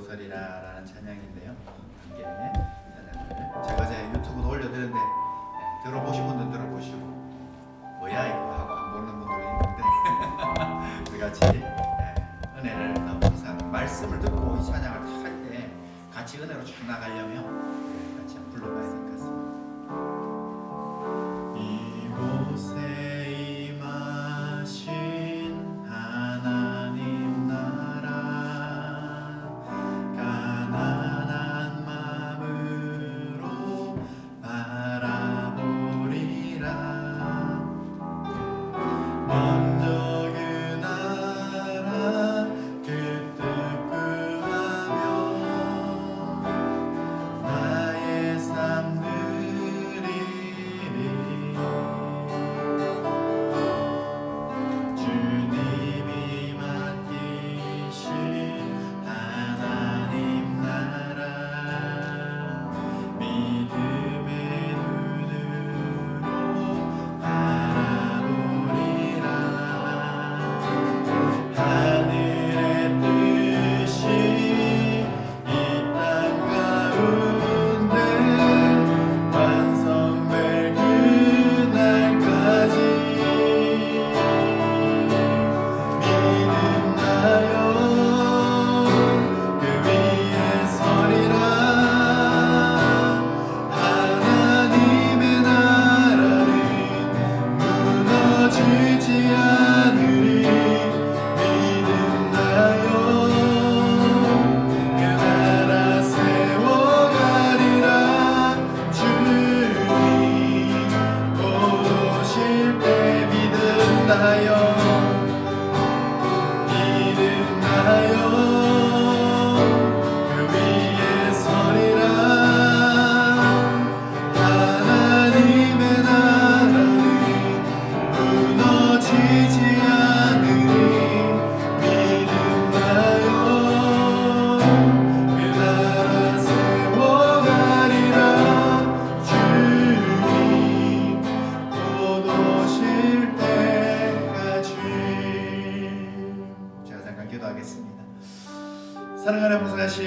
서리라 라는 찬양인데요. 함께 찬양을 제가 제 유튜브도 올려드렸는데 들어보신 분들은 들어보시고 뭐야 이거 하고 안 보는 분들이 있는데 우리 같이 은혜를 항상 말씀을 듣고 이 찬양을 다 할 때 같이 은혜로 쭉 나가려면 같이 불러봐야 될 것 같습니다. 이곳에 임하신 하나님 나라 가난한 마음으로 바라보리라. 먼저 그 나라 그 뜻 구하며 나의 삶 누리리. 주님이 맡기신 하나님 나라 믿음의 눈으로 바라보리라. 하늘의 뜻이 이 땅 가운데 완성될 그날까지 믿음나요 그 위에 서리라. 하나님의 나라는 무너지지 않으리. 믿음나요 그 나라 세워가리라. 주님 곧 오실 때 믿음나요 믿음나요 그 위에 서리라. 하나님의 나라는 무너지지 않으리. 믿음나요 그 나라 세워가리라. 주님 곧 오실 때까지. 제가 잠깐 기도하겠습니다. 사랑하는 무상하신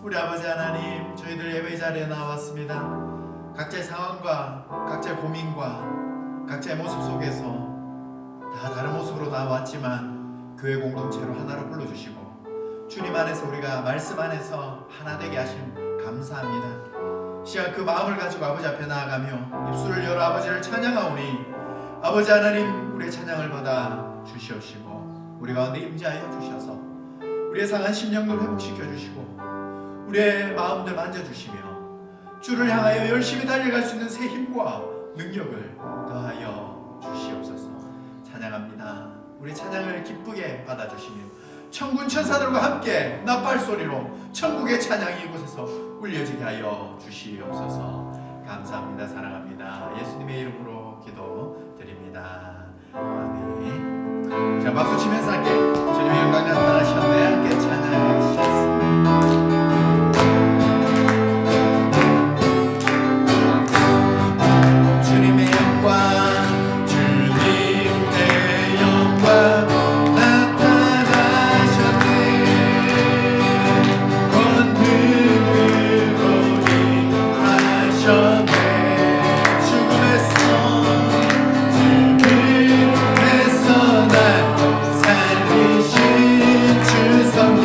우리 아버지 하나님, 저희들 예배 자리에 나왔습니다. 각자의 상황과 각자의 고민과 각자의 모습 속에서 다 다른 모습으로 나왔지만 교회 공동체로 하나로 불러주시고 주님 안에서 우리가 말씀 안에서 하나 되게 하심 감사합니다. 시간 그 마음을 가지고 아버지 앞에 나아가며 입술을 열어 아버지를 찬양하오니 아버지 하나님 우리의 찬양을 받아 주시옵시고 우리 가운데 임재하여 주셔서 우리의 상한 심령들 회복시켜 주시고 우리의 마음들 만져주시며 주를 향하여 열심히 달려갈 수 있는 새 힘과 능력을 더하여 주시옵소서. 찬양합니다. 우리 찬양을 기쁘게 받아주시며 천군 천사들과 함께 나팔 소리로 천국의 찬양이 이곳에서 울려지게 하여 주시옵소서. 감사합니다. 사랑합니다. 예수님의 이름으로 기도드립니다. 아멘. 자, 박수 치면서 함께 주님의 영광 나타나셨네. 함께 찬양하시겠습니다. 주님의 영광 주님의 영광 나타나셨네. 권능으로 임하셨네. 죽음에서 날 살리신 주 선생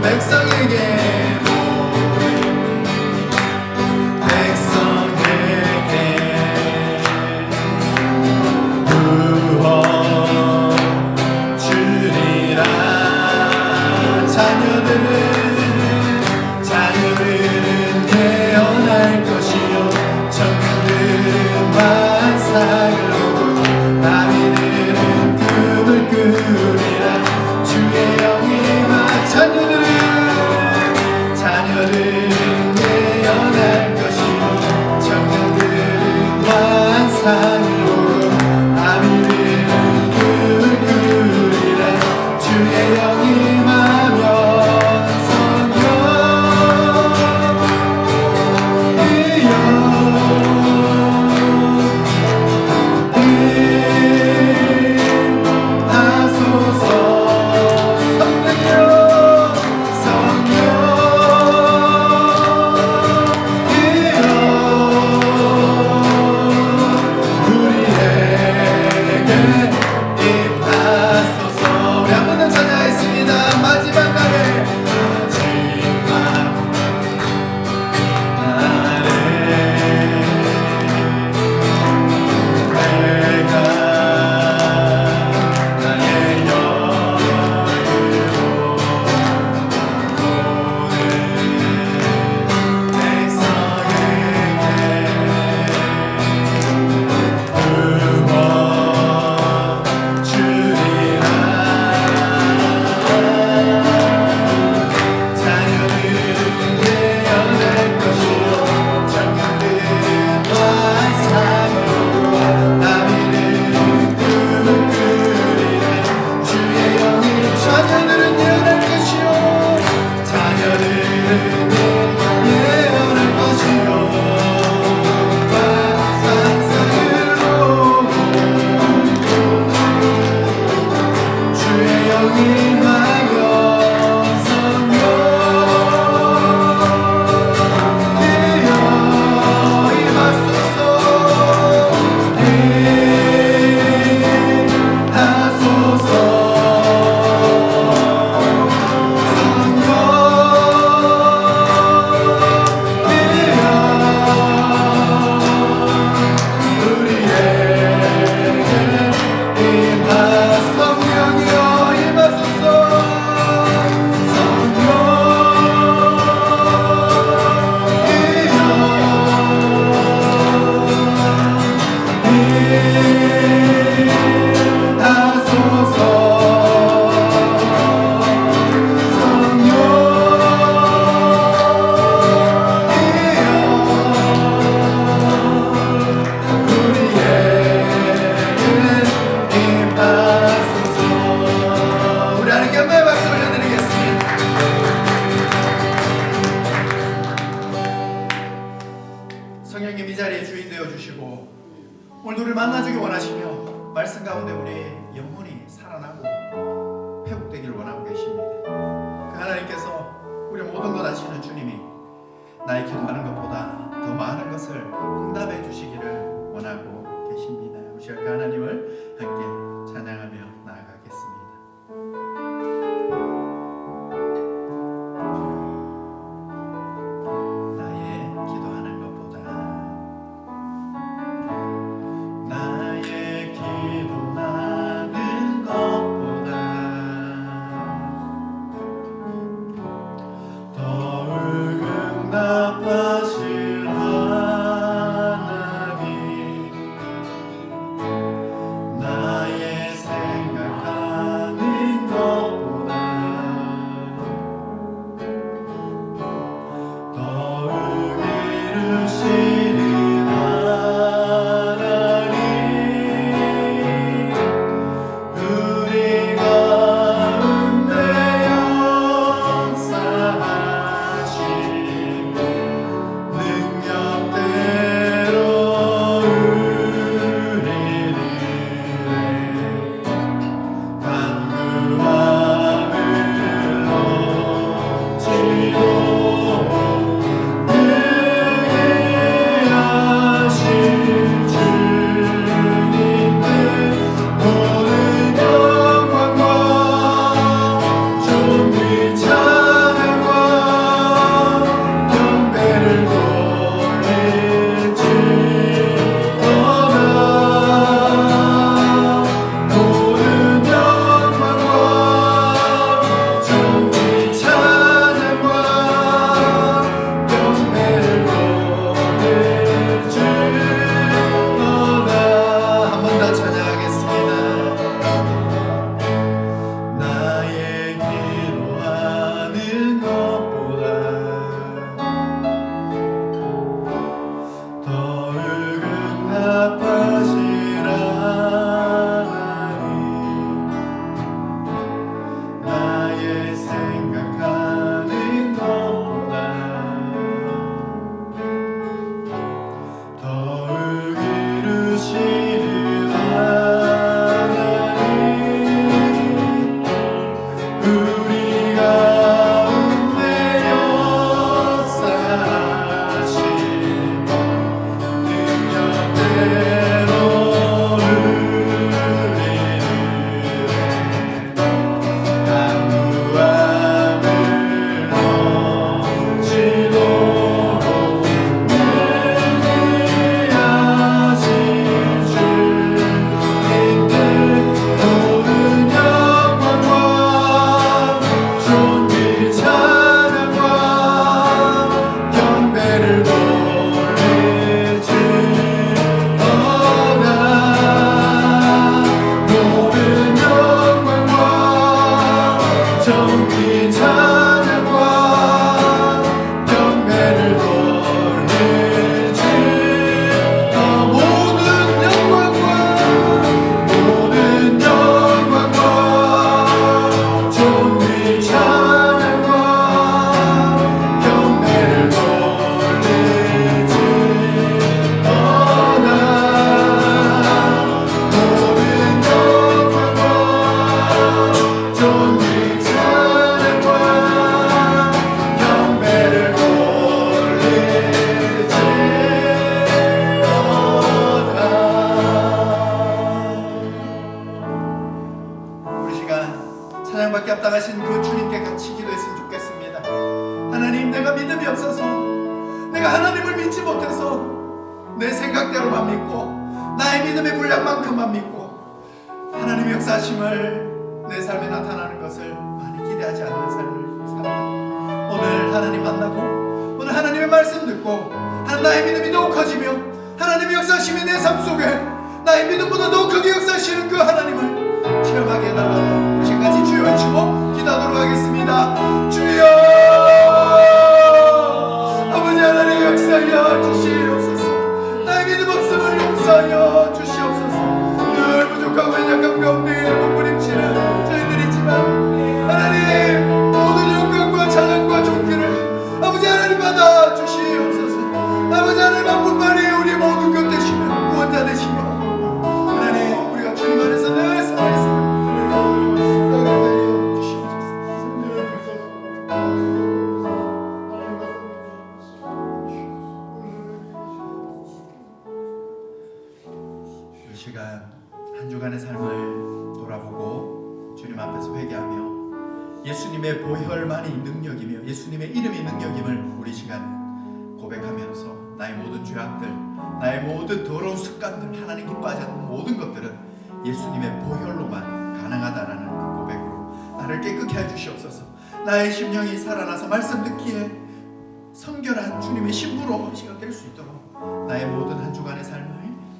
백성에게 성령님 이 자리에 주인 되어 주시고 오늘 우리를 만나주기 원하시며 말씀 가운데 우리 영혼이 살아나고 회복되기를 원하고 계십니다. 그 하나님께서 우리 모든 것 아시는 주님이 나의 기도하는 것보다 더 많은 것을 응답해 주시기를 원하고 계십니다. 우리 그 하나님을 함께 찬양하며 나아가겠습니다. 나의 찬양받기 합당하신 그 주님께 같이 기도했으면 좋겠습니다. 하나님, 내가 믿음이 없어서, 내가 하나님을 믿지 못해서 내 생각대로만 믿고 나의 믿음의 분량만큼만 믿고 하나님의 역사하심을 내 삶에 나타나는 것을 많이 기대하지 않는 삶을 살아가 오늘 하나님 만나고 오늘 하나님의 말씀 듣고 나의 믿음이 더욱 커지며 하나님의 역사하심이 내 삶 속에 나의 믿음보다 더욱 크게 역사하시는 그 하나님을 체험하게 해달라고 지금까지 주여 외치고 기도하도록 하겠습니다. 주여, 아버지 하나님 역사하여 주시옵소서. 나의 믿음 없음을 용서하여 주시옵소서. 늘 부족하고 연약함 가운데 몸부림치는 저희들이지만 하나님 모든 영광과 찬양과 존귀를 아버지 하나님 받아 주시옵소서. 아버지 하나님 한 분만이 우리 모든 것 되시며 구원자 되시며 하나님 우리가 주님 안에서 늘 살아있으며 이 시간 한 주간의 삶을 돌아보고 주님 앞에서 회개하며 예수님의 보혈만이 능력이며 예수님의 이름이 능력임을 우리 시간 고백하면서 나의 모든 죄악들, 나의 모든 더러운 습관들, 하나님 기뻐하지 않는 모든 것들은 예수님의 보혈로만 가능하다라는 그 고백으로 나를 깨끗게 해주시옵소서. 나의 심령이 살아나서 말씀 듣기에 성결한 주님의 신부로 시간 될 수 있도록 나의 모든 한 주간의 삶을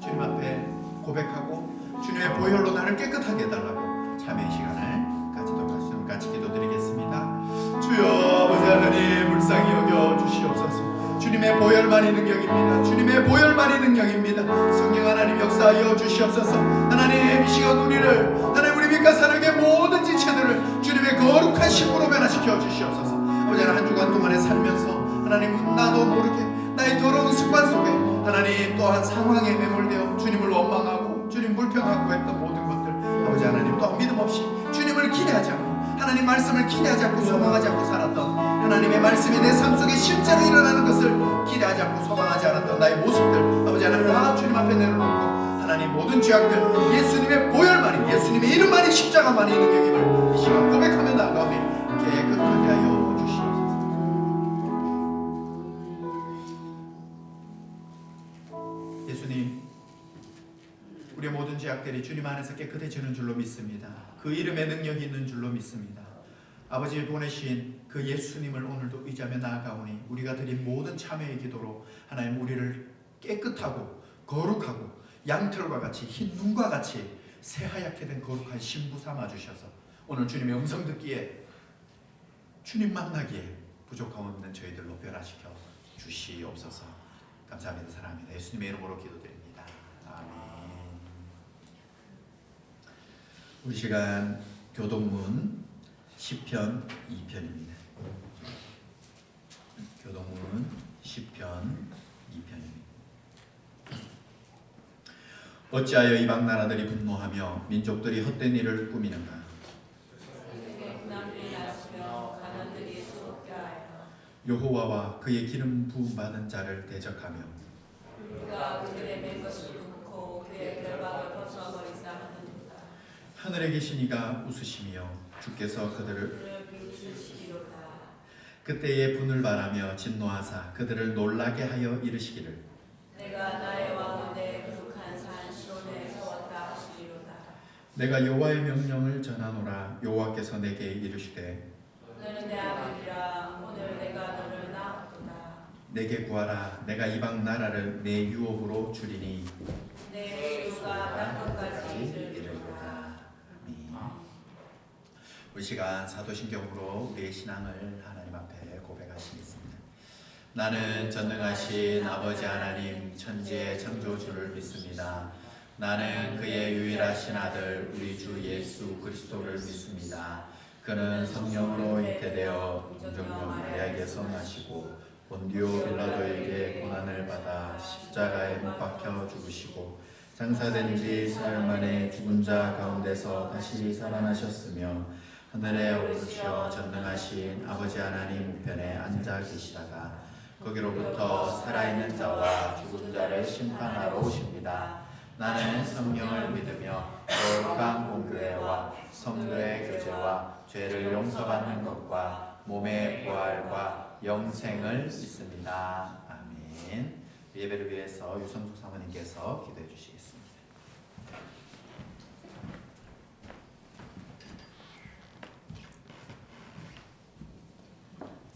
주님 앞에 고백하고 주님의 보혈로 나를 깨끗하게 해달라고 참회의 시간을 가지도록 같이 기도드리겠습니다. 주여, 아버지 하나님 불쌍히 여겨 주시옵소서. 주님의 보혈만이 능력입니다. 주님의 보혈만이 능력입니다. 성령 하나님 역사하여 주시옵소서. 하나님 이 시간 우리를 하나님 우리 빛과 사랑의 모든 지체들을 주님의 거룩한 신부로 변화시켜 주시옵소서. 아버지 하나님 한 주간 동안에 살면서 하나님 나도 모르게 나의 더러운 습관 속에 하나님 또한 상황에 매몰되어 주님을 원망하고 주님 불평하고 했던 모든 것들 아버지 하나님 또한 믿음 없이 주님을 기대하지 않고 하나님 말씀을 기대하지 않고 소망하지 않고 살았던 하나님의 말씀이 내 삶 속에 실제로 일어나는 것을 기대하지 않고 소망하지 않았던 나의 모습들 아버지 하나님 다 주님 앞에 내려놓고 하나님 모든 죄악들 예수님의 보혈만이 예수님의 이름만이 십자가만이 능력임을 이 시간 고백하며 나아가며 깨끗하게 하여 주시옵소서. 예수님, 우리의 모든 죄악들이 주님 안에서 깨끗해지는 줄로 믿습니다. 그 이름에 능력이 있는 줄로 믿습니다. 아버지 보내신 그 예수님을 오늘도 의지하며 나아가오니 우리가 드린 모든 참회의 기도로 하나님 우리를 깨끗하고 거룩하고 양털과 같이 흰 눈과 같이 새하얗게 된 거룩한 신부 삼아 주셔서 오늘 주님의 음성 듣기에 주님 만나기에 부족함 없는 저희들로 변화시켜 주시옵소서. 감사합니다. 사랑합니다. 예수님의 이름으로 기도드립니다. 아멘. 우리 시간 교동문 시편 2편입니다. 교동문 시편 2편입니다. 어찌하여 이방 나라들이 분노하며 민족들이 헛된 일을 꾸미는가? 여호와와 그의 기름 부음 받은 자를 대적하며 그가 그들의 맨 것을 굽고 그의 결박을 벗어버리사 하느니라. 하늘에 계신 이가 웃으시며 주께서 그들을 비웃으시리로다. 그때에 분을 바라며 진노하사 그들을 놀라게 하여 이르시기를 내가 나의 왕원에 거룩한 산 시온에 세웠다 하시리로다. 내가 여호와의 명령을 전하노라. 여호와께서 내게 이르시되 너는 내 아들이라. 오늘 내가 너를 낳았구나. 내게 구하라. 내가 이방 나라를 내 유업으로 주리니 내 유가 땅끝까지 이르리로다. 우리 시간 사도신경으로 우리의 신앙을 하나님 앞에 고백하시겠습니다. 나는 전능하신 아버지 하나님 천지의 창조주를 믿습니다. 나는 그의 유일하신 아들 우리 주 예수 그리스도를 믿습니다. 그는 성령으로 잉태되어 문정녀 마리아에게서 나시고 본디오 빌라도에게 고난을 받아 십자가에 못 박혀 죽으시고 장사된 지 사흘 만에 죽은 자 가운데서 다시 살아나셨으며 하늘에 오르시어 전능하신 아버지 하나님 우편에 앉아 계시다가 거기로부터 살아있는 자와 죽은 자를 심판하러 오십니다. 나는 성령을 믿으며 거룩한 공교회와 교제와 성도의 교제와 죄를 용서받는 것과 몸의 부활과 영생을 믿습니다. 아멘. 예배를 위해서 유성숙 사모님께서 기도해 주시겠습니다.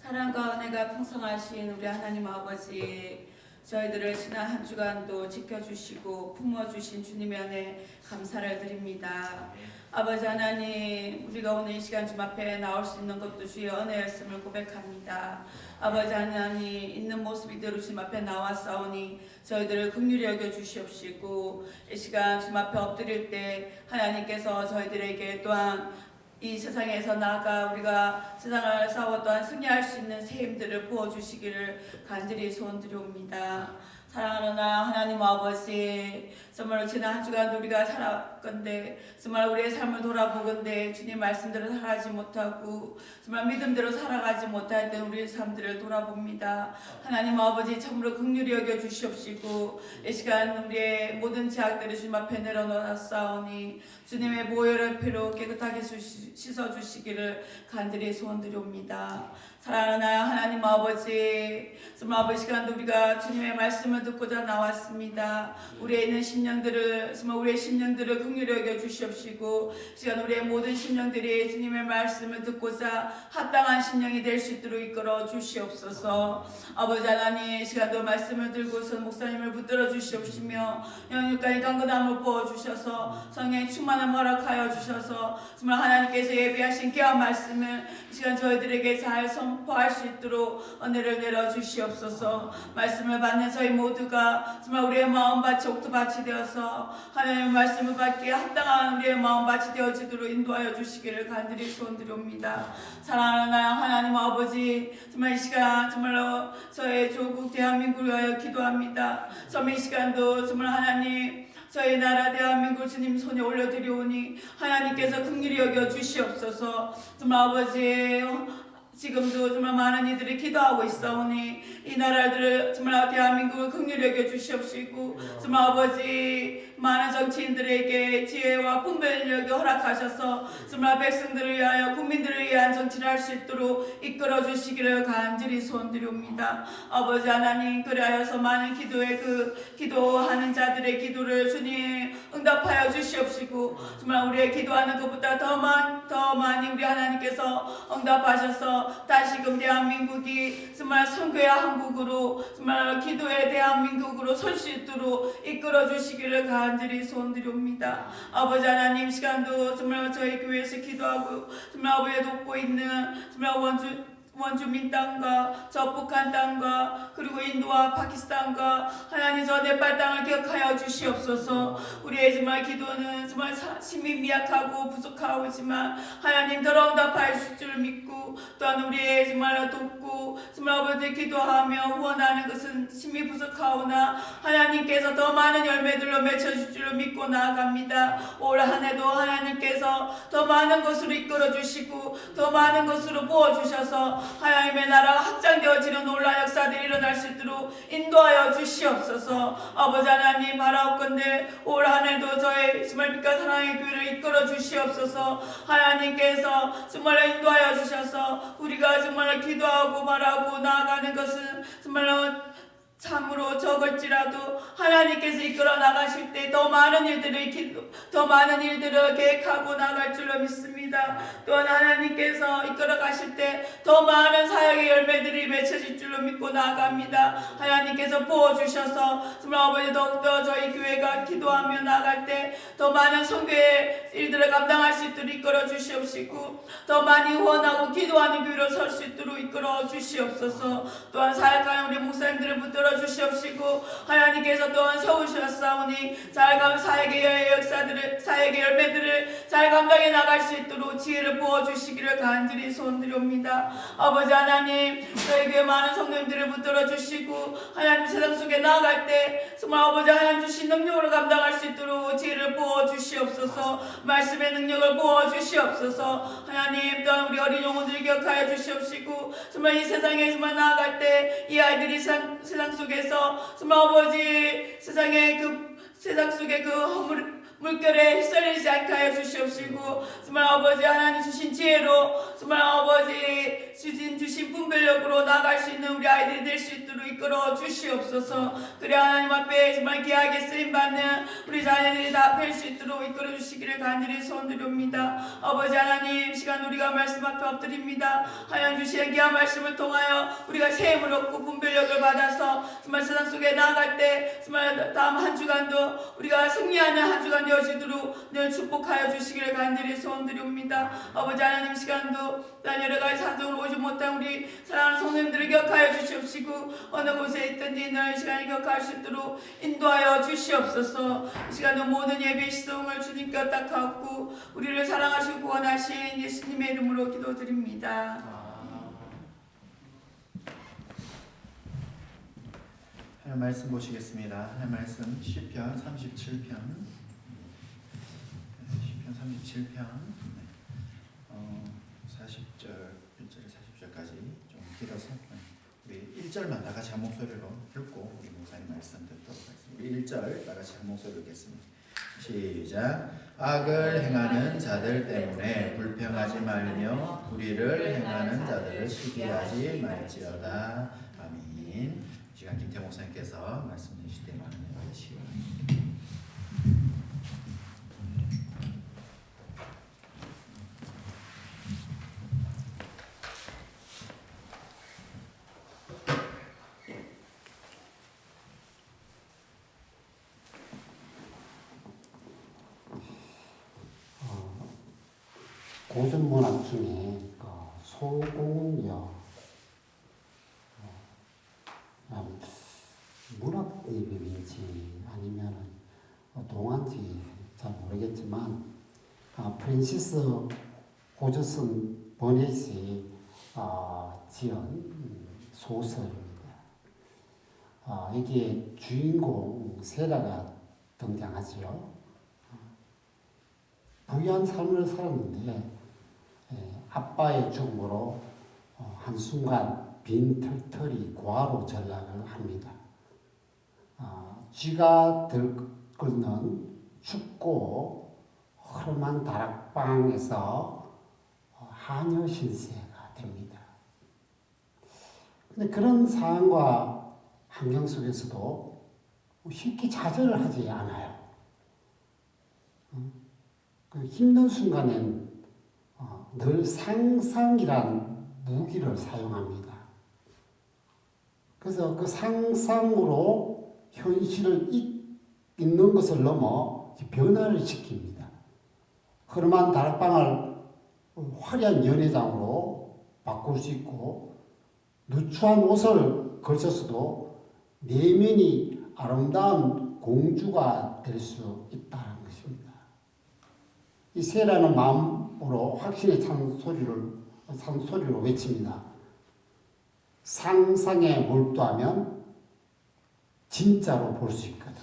사랑과 은혜가 풍성하신 우리 하나님 아버지, 저희들을 지난 한 주간도 지켜주시고 품어주신 주님의 은혜 감사를 드립니다. 아버지 하나님, 우리가 오늘 이 시간 주님 앞에 나올 수 있는 것도 주의 은혜였음을 고백합니다. 아버지 하나님, 있는 모습 이대로 주님 앞에 나와싸우니 저희들을 긍휼히 여겨 주시옵시고, 이 시간 주님 앞에 엎드릴 때 하나님께서 저희들에게 또한 이 세상에서 나아가 우리가 세상을 싸워 또한 승리할 수 있는 새 힘들을 부어주시기를 간절히 소원드려옵니다. 사랑하는 하나님 아버지, 정말 지난 한 주간 우리가 살아건데 정말 우리의 삶을 돌아보건대 주님 말씀대로 살아가지 못하고 정말 믿음대로 살아가지 못할 때 우리의 삶들을 돌아봅니다. 하나님 아버지, 참으로 긍휼히 여겨 주시옵시고, 이 시간 우리의 모든 죄악들을 주님 앞에 내려놓았사오니 주님의 보혈의 피로 깨끗하게 씻어주시기를 간절히 소원드려옵니다. 사랑하는 하나님 아버지, 정말 아버지 시간도 우리가 주님의 말씀을 듣고자 나왔습니다. 우리의 있는 심령들을, 정말 우리의 심령들을 긍휼히 여겨 주시옵시고, 시간 우리의 모든 심령들이 주님의 말씀을 듣고자 합당한 심령이 될 수 있도록 이끌어 주시옵소서. 아버지 하나님, 시간도 말씀을 들고서 목사님을 붙들어 주시옵시며 영육간의 강건함을 부어 주셔서 성령의 충만함을 허락하여 주셔서 정말 하나님께서 예비하신 귀한 말씀을 이 시간 저희들에게 잘 선포할 수 있도록 은혜를 내려 주시옵소서. 말씀을 받는 저희 모두가 정말 우리의 마음밭이 옥토밭이 되어서 하나님의 말씀을 받기에 합당한 우리의 마음밭이 되어지도록 인도하여 주시기를 간절히 소원드립니다. 사랑하는 하나님 아버지, 정말 이 시간 정말로 저의 조국 대한민국을 위하여 기도합니다. 정말 이 시간도 정말 하나님, 저희 나라 대한민국 주님 손에 올려드리오니 하나님께서 긍휼히 여겨 주시옵소서. 정말 아버지, 지금도 정말 많은 이들이 기도하고 있사오니 이 나라들을 정말 대한민국을 긍휼히 여겨 주시옵시고, 정말 아버지 많은 정치인들에게 지혜와 분별력을 허락하셔서 정말 백성들을 위하여 국민들을 위한 정치를 할 수 있도록 이끌어 주시기를 간절히 소원드립니다. 아버지 하나님, 그리하여서 많은 기도하는 자들의 기도를 주님 응답하여 주시옵시고, 정말 우리의 기도하는 것보다 더 많이 우리 하나님께서 응답하셔서 다시금 대한민국이 정말 선교의 한국으로 정말 기도의 대한민국으로 설 수 있도록 이끌어 주시기를 간절히 소원드립니다. 아버지 하나님, 시간도 정말 저희 교회에서 기도하고 정말 아버지에 돕고 있는 정말 원주민 땅과 저 북한 땅과 그리고 인도와 파키스탄과 하나님 저 네팔 땅을 기억하여 주시옵소서. 우리의 정말 기도는 정말 심히 미약하고 부족하지만 하나님 더러 응답하실 줄 믿고, 또한 우리의 정말 돕고 정말 아버지 기도하며 후원하는 것은 심히 부족하오나 하나님께서 더 많은 열매들로 맺혀질 줄 믿고 나아갑니다. 올 한 해도 하나님께서 더 많은 것으로 이끌어 주시고 더 많은 것으로 부어주셔서 하나님의 나라가 확장되어지는 놀라운 역사들이 일어날 수 있도록 인도하여 주시옵소서. 아버지 하나님, 바라옵건대 올 한 해도 저의 정말 빛과 사랑의 교회를 이끌어 주시옵소서. 하나님께서 정말 인도하여 주셔서 우리가 정말 기도하고 바라고 나아가는 것은 정말로 참으로 적을지라도 하나님께서 이끌어 나가실 때 더 많은 일들을 계획하고 나갈 줄로 믿습니다. 또한 하나님께서 이끌어 가실 때 더 많은 사역의 열매들이 맺혀질 줄로 믿고 나아갑니다. 하나님께서 부어주셔서 정말 아버지 더욱더 저희 교회가 기도하며 나아갈 때 더 많은 선교의 일들을 감당할 수 있도록 이끌어 주시옵시고, 더 많이 후원하고 기도하는 교회로 설 수 있도록 이끌어 주시옵소서. 또한 사역하는 우리 목사님들을 붙들어 주시옵시고, 하나님께서 또한 세우셨사오니 잘 사역의 역사들을, 사역의 열매들을 잘 감당해 나갈 수 있도록 지혜를 부어주시기를 간절히 소원드립니다. 아버지 하나님, 저희 교회 많은 성도님들을 붙들어 주시고 하나님 세상 속에 나아갈 때 정말 아버지 하나님 주신 능력으로 감당할 수 있도록 지혜를 부어주시옵소서. 말씀의 능력을 부어주시옵소서. 하나님, 또한 우리 어린 영혼들을 기억하여 주시옵시고, 정말 이 세상에 정말 나아갈 때 이 아이들이 세상 속에서 정말 아버지 세상 속의 그 물결에 휩쓸리지 않게 하여 주시옵시고, 정말 아버지 하나님 주신 지혜로 정말 아버지 주신 분별력으로 나아갈 수 있는 우리 아이들이 될 수 있도록 이끌어 주시옵소서. 그래 하나님 앞에 정말 귀하게 쓰임받는 우리 자녀들이 다 뵐 수 있도록 이끌어 주시기를 간절히 소원드립니다. 아버지 하나님 시간 우리가 말씀 앞에 엎드립니다. 하나님 주시는 귀한 말씀을 통하여 우리가 새 힘을 얻고 분별력을 받아서 정말 세상 속에 나아갈 때 정말 다음 한 주간도 우리가 승리하는 한 주간 되어지도록 늘 축복하여 주시기를 간절히 소원드립니다. 아버지 하나님 시간도 난 여러 가지 사정으로 오지 못한 우리 사랑하는 성도님들을 기억하여 주시옵시고 어느 곳에 있든지 늘 시간을 기억할 수 있도록 인도하여 주시옵소서. 이 시간도 모든 예배 시송을 주님께 탁하옵고 우리를 사랑하시고 구원하신 예수님의 이름으로 기도드립니다. 하나님 말씀 보시겠습니다. 하나님 말씀 시편 37편 37편 40절 1절에 40절까지 좀 길어서 우리 1절만 다 같이 한 목소리로 읽고 우리 목사님 말씀 듣도록 하겠습니다. 우리 1절 다 같이 한 목소리로 읽겠습니다. 시작. 악을 행하는 자들 때문에 불평하지 말며 불의를 행하는 자들을 시기하지 말지어다. 아멘. 시간 김태 목사님께서 말씀 주실 때 많은 은혜 받으시기 바랍니다. 고전 문학 중에 소공역 문학예배인지 아니면 동화인지 잘 모르겠지만 프랜시스 호저슨 버넷이 지은 소설입니다. 이게 주인공 세라가 등장하지요. 부유한 삶을 살았는데 아빠의 죽음으로 한순간 빈 털털이 고아로 전락을 합니다. 쥐가 들끓는 춥고 허름한 다락방에서 하녀 신세가 됩니다. 근데 그런 상황과 환경 속에서도 쉽게 좌절을 하지 않아요. 그 힘든 순간엔 늘 상상이란 무기를 사용합니다. 그래서 그 상상으로 현실을 있는 것을 넘어 변화를 시킵니다. 허름한 다락방을 화려한 연회장으로 바꿀 수 있고 누추한 옷을 걸쳤어도 내면이 아름다운 공주가 될 수 있다는 것입니다. 이 세라는 마음으로 확신에 찬 소리로 외칩니다. 상상에 몰두하면 진짜로 볼 수 있거든.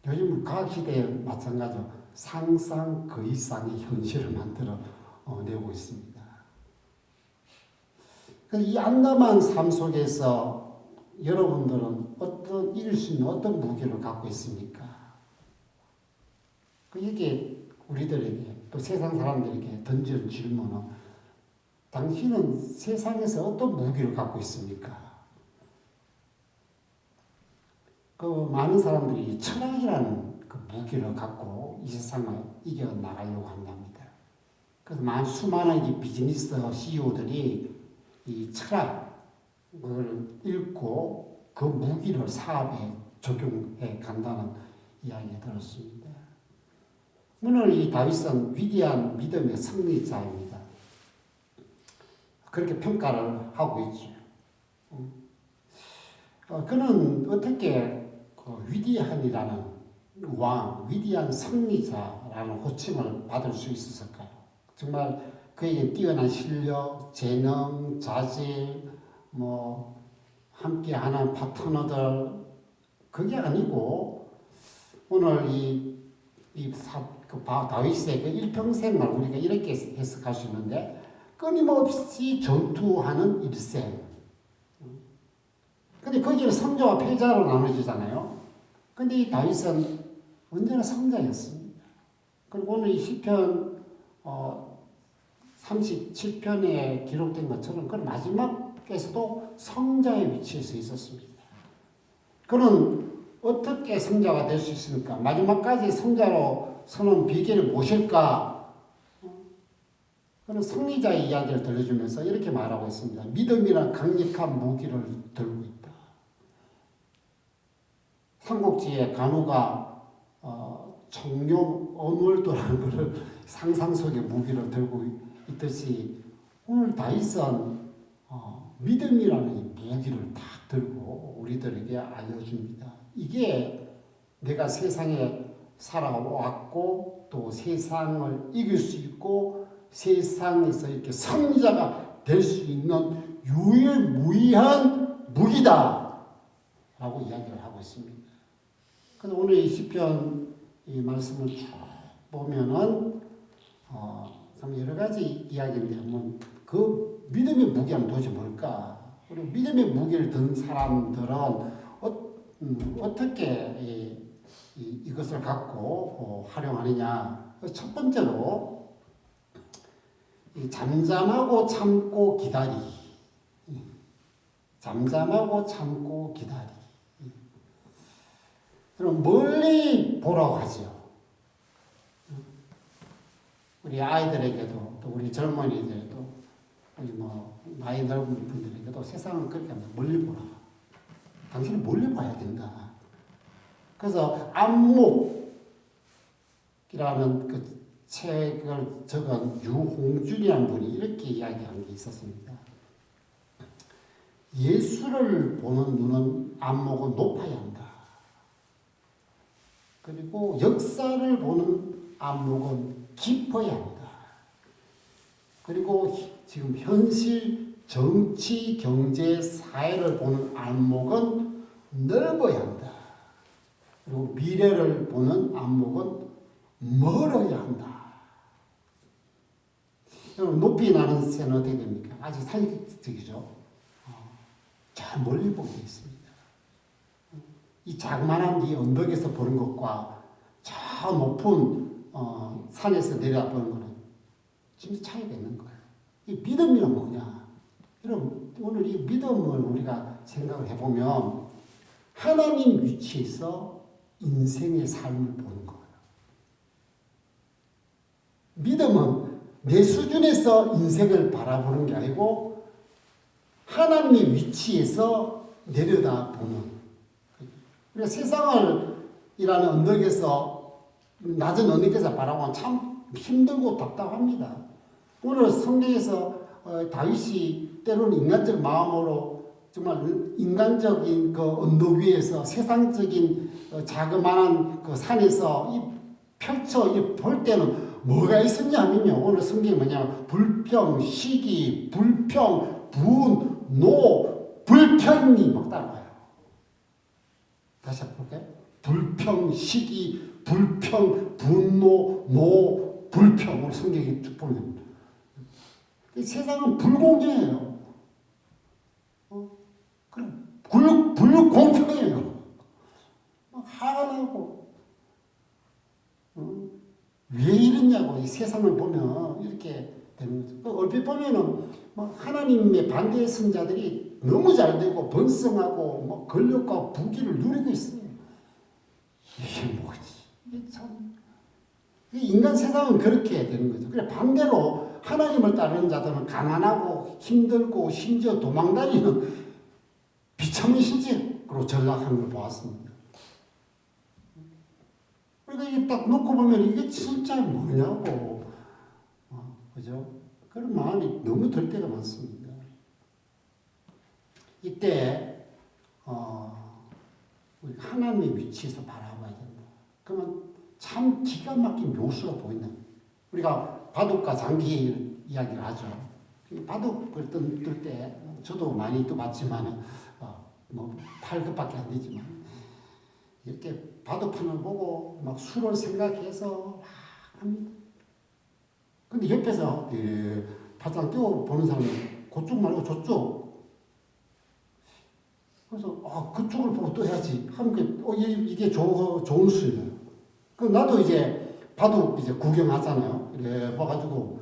요즘 과학시대에 마찬가지로 상상 그 이상의 현실을 만들어 내고 있습니다. 이 암담한 삶 속에서 여러분들은 이길 수 있는 어떤 무기를 갖고 있습니까? 이게 우리들에게 또 세상 사람들에게 던지는 질문은 당신은 세상에서 어떤 무기를 갖고 있습니까? 많은 사람들이 철학이라는 그 무기를 갖고 이 세상을 이겨나가려고 한답니다. 그래서 수많은 이 비즈니스 CEO들이 이 철학을 읽고 그 무기를 사업에 적용해 간다는 이야기 들었습니다. 오늘 이 다윗은 위대한 믿음의 승리자입니다. 그렇게 평가를 하고 있죠. 그는 어떻게 위대한이라는 왕, 위대한 승리자라는 호칭을 받을 수 있었을까요? 정말 그에게 뛰어난 실력, 재능, 자질, 함께하는 파트너들 그게 아니고 오늘 다윗의 그 일평생을 우리가 이렇게 해석할 수 있는데 끊임없이 전투하는 일생. 근데 거기는 성자와 패자로 나눠지잖아요. 근데 이 다윗은 언제나 성자였습니다. 그리고 오늘 이 시편 37편에 기록된 것처럼 그 마지막에서도 성자의 위치에 서 있었습니다. 그는 어떻게 성자가 될 수 있습니까? 마지막까지 성자로 서는 비결이 무엇일까? 그는 승리자의 이야기를 들려주면서 이렇게 말하고 있습니다. 믿음이란 강력한 무기를 들고 있다. 삼국지의 간우가 청룡 어물도라는 것을 상상 속의 무기를 들고 있듯이 오늘 다윗은 믿음이라는 이 무기를 딱 들고 우리들에게 알려줍니다. 이게 내가 세상에 살아왔고 또 세상을 이길 수 있고 세상에서 이렇게 승리자가 될 수 있는 유일무이한 무기다 라고 이야기를 하고 있습니다. 그래서 오늘 이 시편 이 말씀을 쭉 보면은 참 여러 가지 이야기인데 그 믿음의 무기는 도대체 뭘까? 그리고 믿음의 무기를 든 사람들은 어떻게 이것을 갖고 활용하느냐? 첫 번째로 잠잠하고 참고 기다리. 잠잠하고 참고 기다리. 그럼 멀리 보라고 하죠. 우리 아이들에게도 또 우리 젊은이들도 우리 나이 넓은 분들에게도 세상은 그렇게 합니다. 멀리 보라. 당신은 멀리 봐야 된다. 그래서 안목이라는 그 책을 적은 유홍준이라는 분이 이렇게 이야기한 게 있었습니다. 예수를 보는 눈은 안목은 높아야 한다. 그리고 역사를 보는 안목은 깊어야 한다. 그리고 지금 현실, 정치, 경제, 사회를 보는 안목은 넓어야 한다. 그리고 미래를 보는 안목은 멀어야 한다. 여러분 높이 나는 새는 어떻게 됩니까? 아직 사직적이죠. 저 멀리 보게 되어 있습니다. 이 자그마한 이 언덕에서 보는 것과 저 높은 산에서 내려보는 것은 진짜 차이가 있는 거예요. 이 믿음이란 뭐냐? 여러분 오늘 이 믿음을 우리가 생각을 해보면 하나님 위치에서 인생의 삶을 보는 거예요. 믿음은 내 수준에서 인생을 바라보는 게 아니고 하나님의 위치에서 내려다보는. 우리가 세상을 이라는 언덕에서 낮은 언덕에서 바라보면 참 힘들고 답답합니다. 오늘 성경에서 다윗이 때로는 인간적 마음으로 정말 인간적인 그 언덕 위에서 세상적인 자그마한 그 산에서 이 펼쳐 볼 때는 뭐가 있었냐 하면요. 오늘 성경이 뭐냐면 불평, 시기, 불평, 분, 노, 불평이 막 따라와요. 다시 한번 볼까요? 불평, 시기, 불평, 분노, 노, 불평. 오늘 성경이 쭉 보면 됩니다. 세상은 불공정해요. 그럼 불공평해요. 화가 나고 왜 이러냐고 이 세상을 보면 이렇게 되는 거죠. 얼핏 보면은 하나님의 반대의 선자들이 너무 잘 되고 번성하고 권력과 부귀를 누리고 있어요. 이게 뭐지? 이게 참 인간 세상은 그렇게 되는 거죠. 그래 반대로 하나님을 따르는 자들은 가난하고 힘들고 심지어 도망다니는 비참한 신직으로 전락하는 걸 보았습니다. 그러니까 이게 딱 놓고 보면 이게 진짜 뭐냐고, 그죠? 그런 마음이 너무 들 때가 많습니다. 이때 우리 하나님의 위치에서 바라봐야 된다. 그러면 참 기가 막힌 묘수가 보인다. 우리가 바둑과 장기 이야기를 하죠. 바둑을 뜰 때 저도 많이 떠봤지만 뭐 8급밖에 안 되지만 이렇게 바둑판을 보고 막 수를 생각해서 막 합니다. 근데 옆에서 바둑 띄워 보는 사람은 그쪽 말고 저쪽. 그래서 그쪽을 보고 또 해야지 하면 이게 좋은 수예요. 그럼 나도 이제 바둑 이제 구경하잖아요. 이래 봐가지고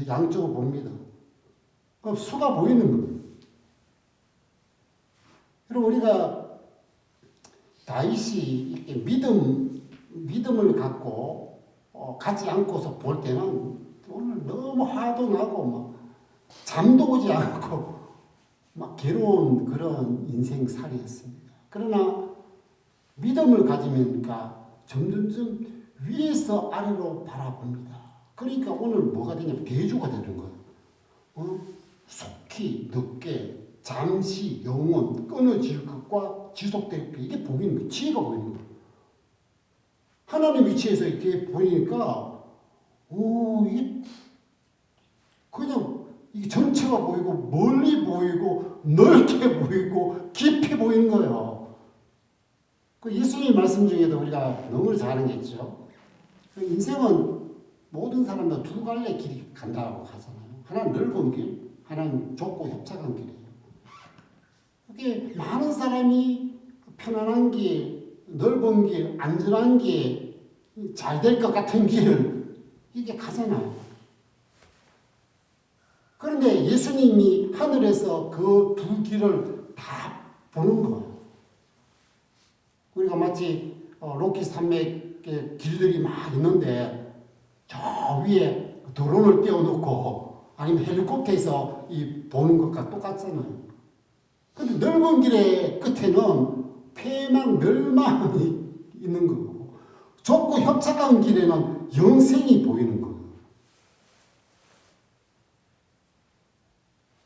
양쪽을 봅니다. 그럼 수가 보이는 거예요. 그리고 우리가 다윗이 이렇게 믿음을 갖고 가지 않고서 볼 때는 오늘 너무 화도 나고 막 잠도 오지 않고 막 괴로운 그런 인생살이었습니다. 그러나 믿음을 가지니까 점점점 위에서 아래로 바라봅니다. 그러니까 오늘 뭐가 되냐면 대주가 되는 거예요. 속히, 늦게, 잠시, 영원, 끊어질 것과 지속될 것, 이게 보이는 거예요. 지혜가 보이는 거예요. 하나님 위치에서 이렇게 보이니까 이게 그냥 이게 전체가 보이고 멀리 보이고 넓게 보이고 깊이 보이는 거예요. 그 예수님 말씀 중에도 우리가 너무 잘 아는 게 있죠. 그 인생은 모든 사람들 두 갈래 길이 간다고 하잖아요. 하나는 넓은 길, 하나는 좁고 협착한 길이에요. 이게 많은 사람이 편안한 길, 넓은 길, 안전한 길, 잘 될 것 같은 길을 이게 가잖아요. 그런데 예수님이 하늘에서 그 두 길을 다 보는 거예요. 우리가 마치 로키 산맥의 길들이 막 있는데 저 위에 드론을 띄워놓고 아니면 헬리콥터에서 보는 것과 똑같잖아요. 근데 넓은 길의 끝에는 폐만 멸망이 있는 거고 좁고 협착한 길에는 영생이 보이는 거예요.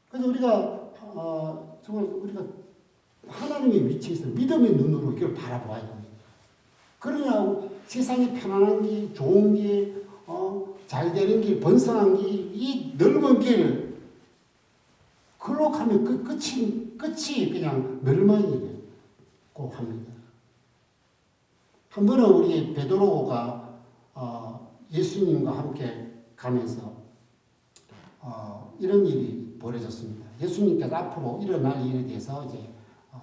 그래서 우리가 정말 우리가 하나님의 위치에서 믿음의 눈으로 이걸 바라봐야 됩니다. 그러나 세상이 편안한 길, 좋은 길, 잘 되는 길, 번성한 길, 이 넓은 길, 그걸로 가면 끝이 그냥 멸망이라고 합니다. 한 번은 우리 베드로가 예수님과 함께 가면서 이런 일이 벌어졌습니다. 예수님께서 앞으로 일어날 일에 대해서 이제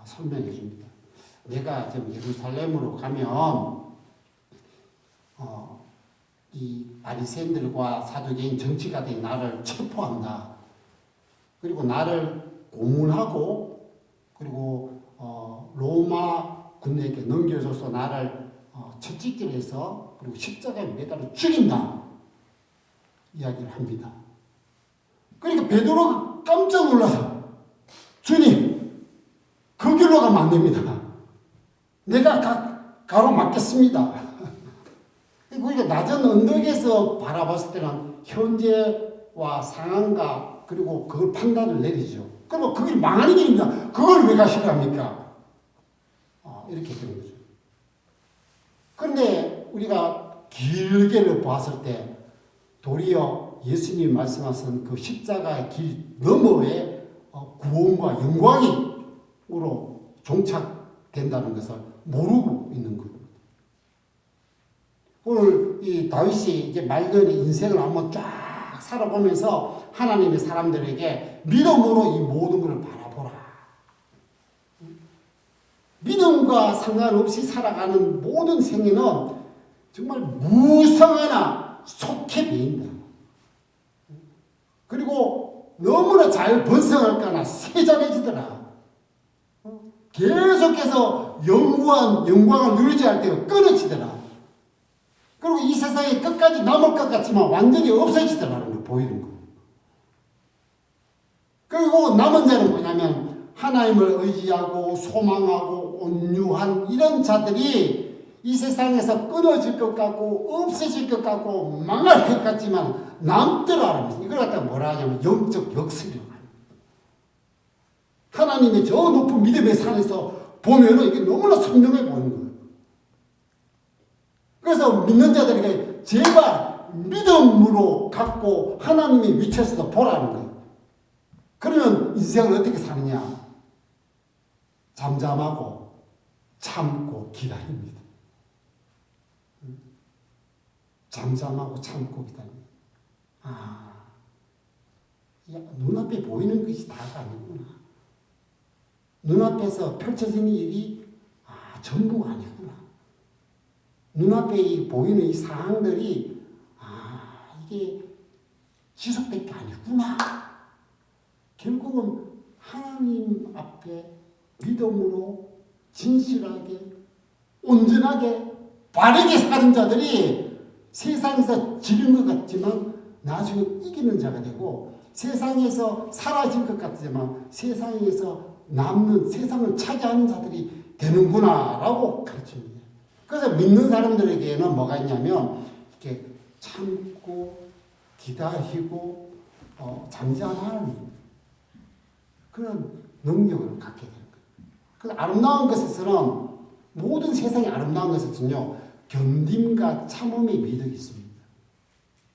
설명해 줍니다. 내가 지금 예루살렘으로 가면 이 바리새인들과 사두개인 정치가들이 나를 체포한다. 그리고 나를 고문하고 그리고 로마 군대에게 넘겨줘서 나를 채찍질해서 그리고 십자가에 매달아 죽인다. 이야기를 합니다. 그러니까 베드로가 깜짝 놀라서 주님 그 길로 가면 안 됩니다. 내가 가로막겠습니다. 우리가 낮은 언덕에서 바라봤을 때는 현재와 상황과 그리고 그걸 판단을 내리죠. 그러면 그 길이 망하는 길입니다. 그걸 왜 가시랍니까? 이렇게 되는 거죠. 그런데 우리가 길게를 봤을 때 도리어 예수님이 말씀하신 그 십자가의 길 너머에 구원과 영광으로 종착된다는 것을 모르고 있는 겁니다. 오늘 이 다윗이 이제 말년의 인생을 한번 쫙 살아보면서 하나님의 사람들에게 믿음으로 이 모든 것을 바라보라. 믿음과 상관없이 살아가는 모든 생애는 정말 무성하나 속해 배인다. 그리고 너무나 잘 번성할까나 세잔해지더라. 계속해서 영광을 누리지 할 때가 끊어지더라. 그리고 이 세상에 끝까지 남을 것 같지만 완전히 없어지더라는 걸 보이는 거예요. 그리고 남은 자는 뭐냐면 하나님을 의지하고 소망하고 온유한 이런 자들이 이 세상에서 끊어질 것 같고 없어질 것 같고 망할 것 같지만 남더라라면서 이걸 갖다가 뭐라 하냐면 영적 역설이라고 합니다. 하나님의 저 높은 믿음의 산에서 보면은 이게 너무나 선명해 보이는 거예요. 그래서 믿는 자들에게 제발 믿음으로 갖고 하나님의 위치에서 보라는 거예요. 그러면 인생을 어떻게 사느냐? 잠잠하고 참고 기다립니다. 잠잠하고 참고 기다립니다. 눈앞에 보이는 것이 다가 아니구나. 눈앞에서 펼쳐지는 일이 전부가 아니구나. 눈앞에 보이는 이 상황들이 이게 지속될 게 아니구나. 결국은 하나님 앞에 믿음으로 진실하게 온전하게 바르게 사는 자들이 세상에서 지는 것 같지만 나중에 이기는 자가 되고, 세상에서 사라질 것 같지만 세상에서 남는, 세상을 차지하는 자들이 되는구나라고 가르칩니다. 그래서 믿는 사람들에게는 뭐가 있냐면 이렇게 참고 기다리고 잠잠한 그런 능력을 갖게 되는 거예요. 그래서 아름다운 것에서는, 모든 세상의 아름다운 것에서는요, 견딤과 참음의 미덕이 있습니다.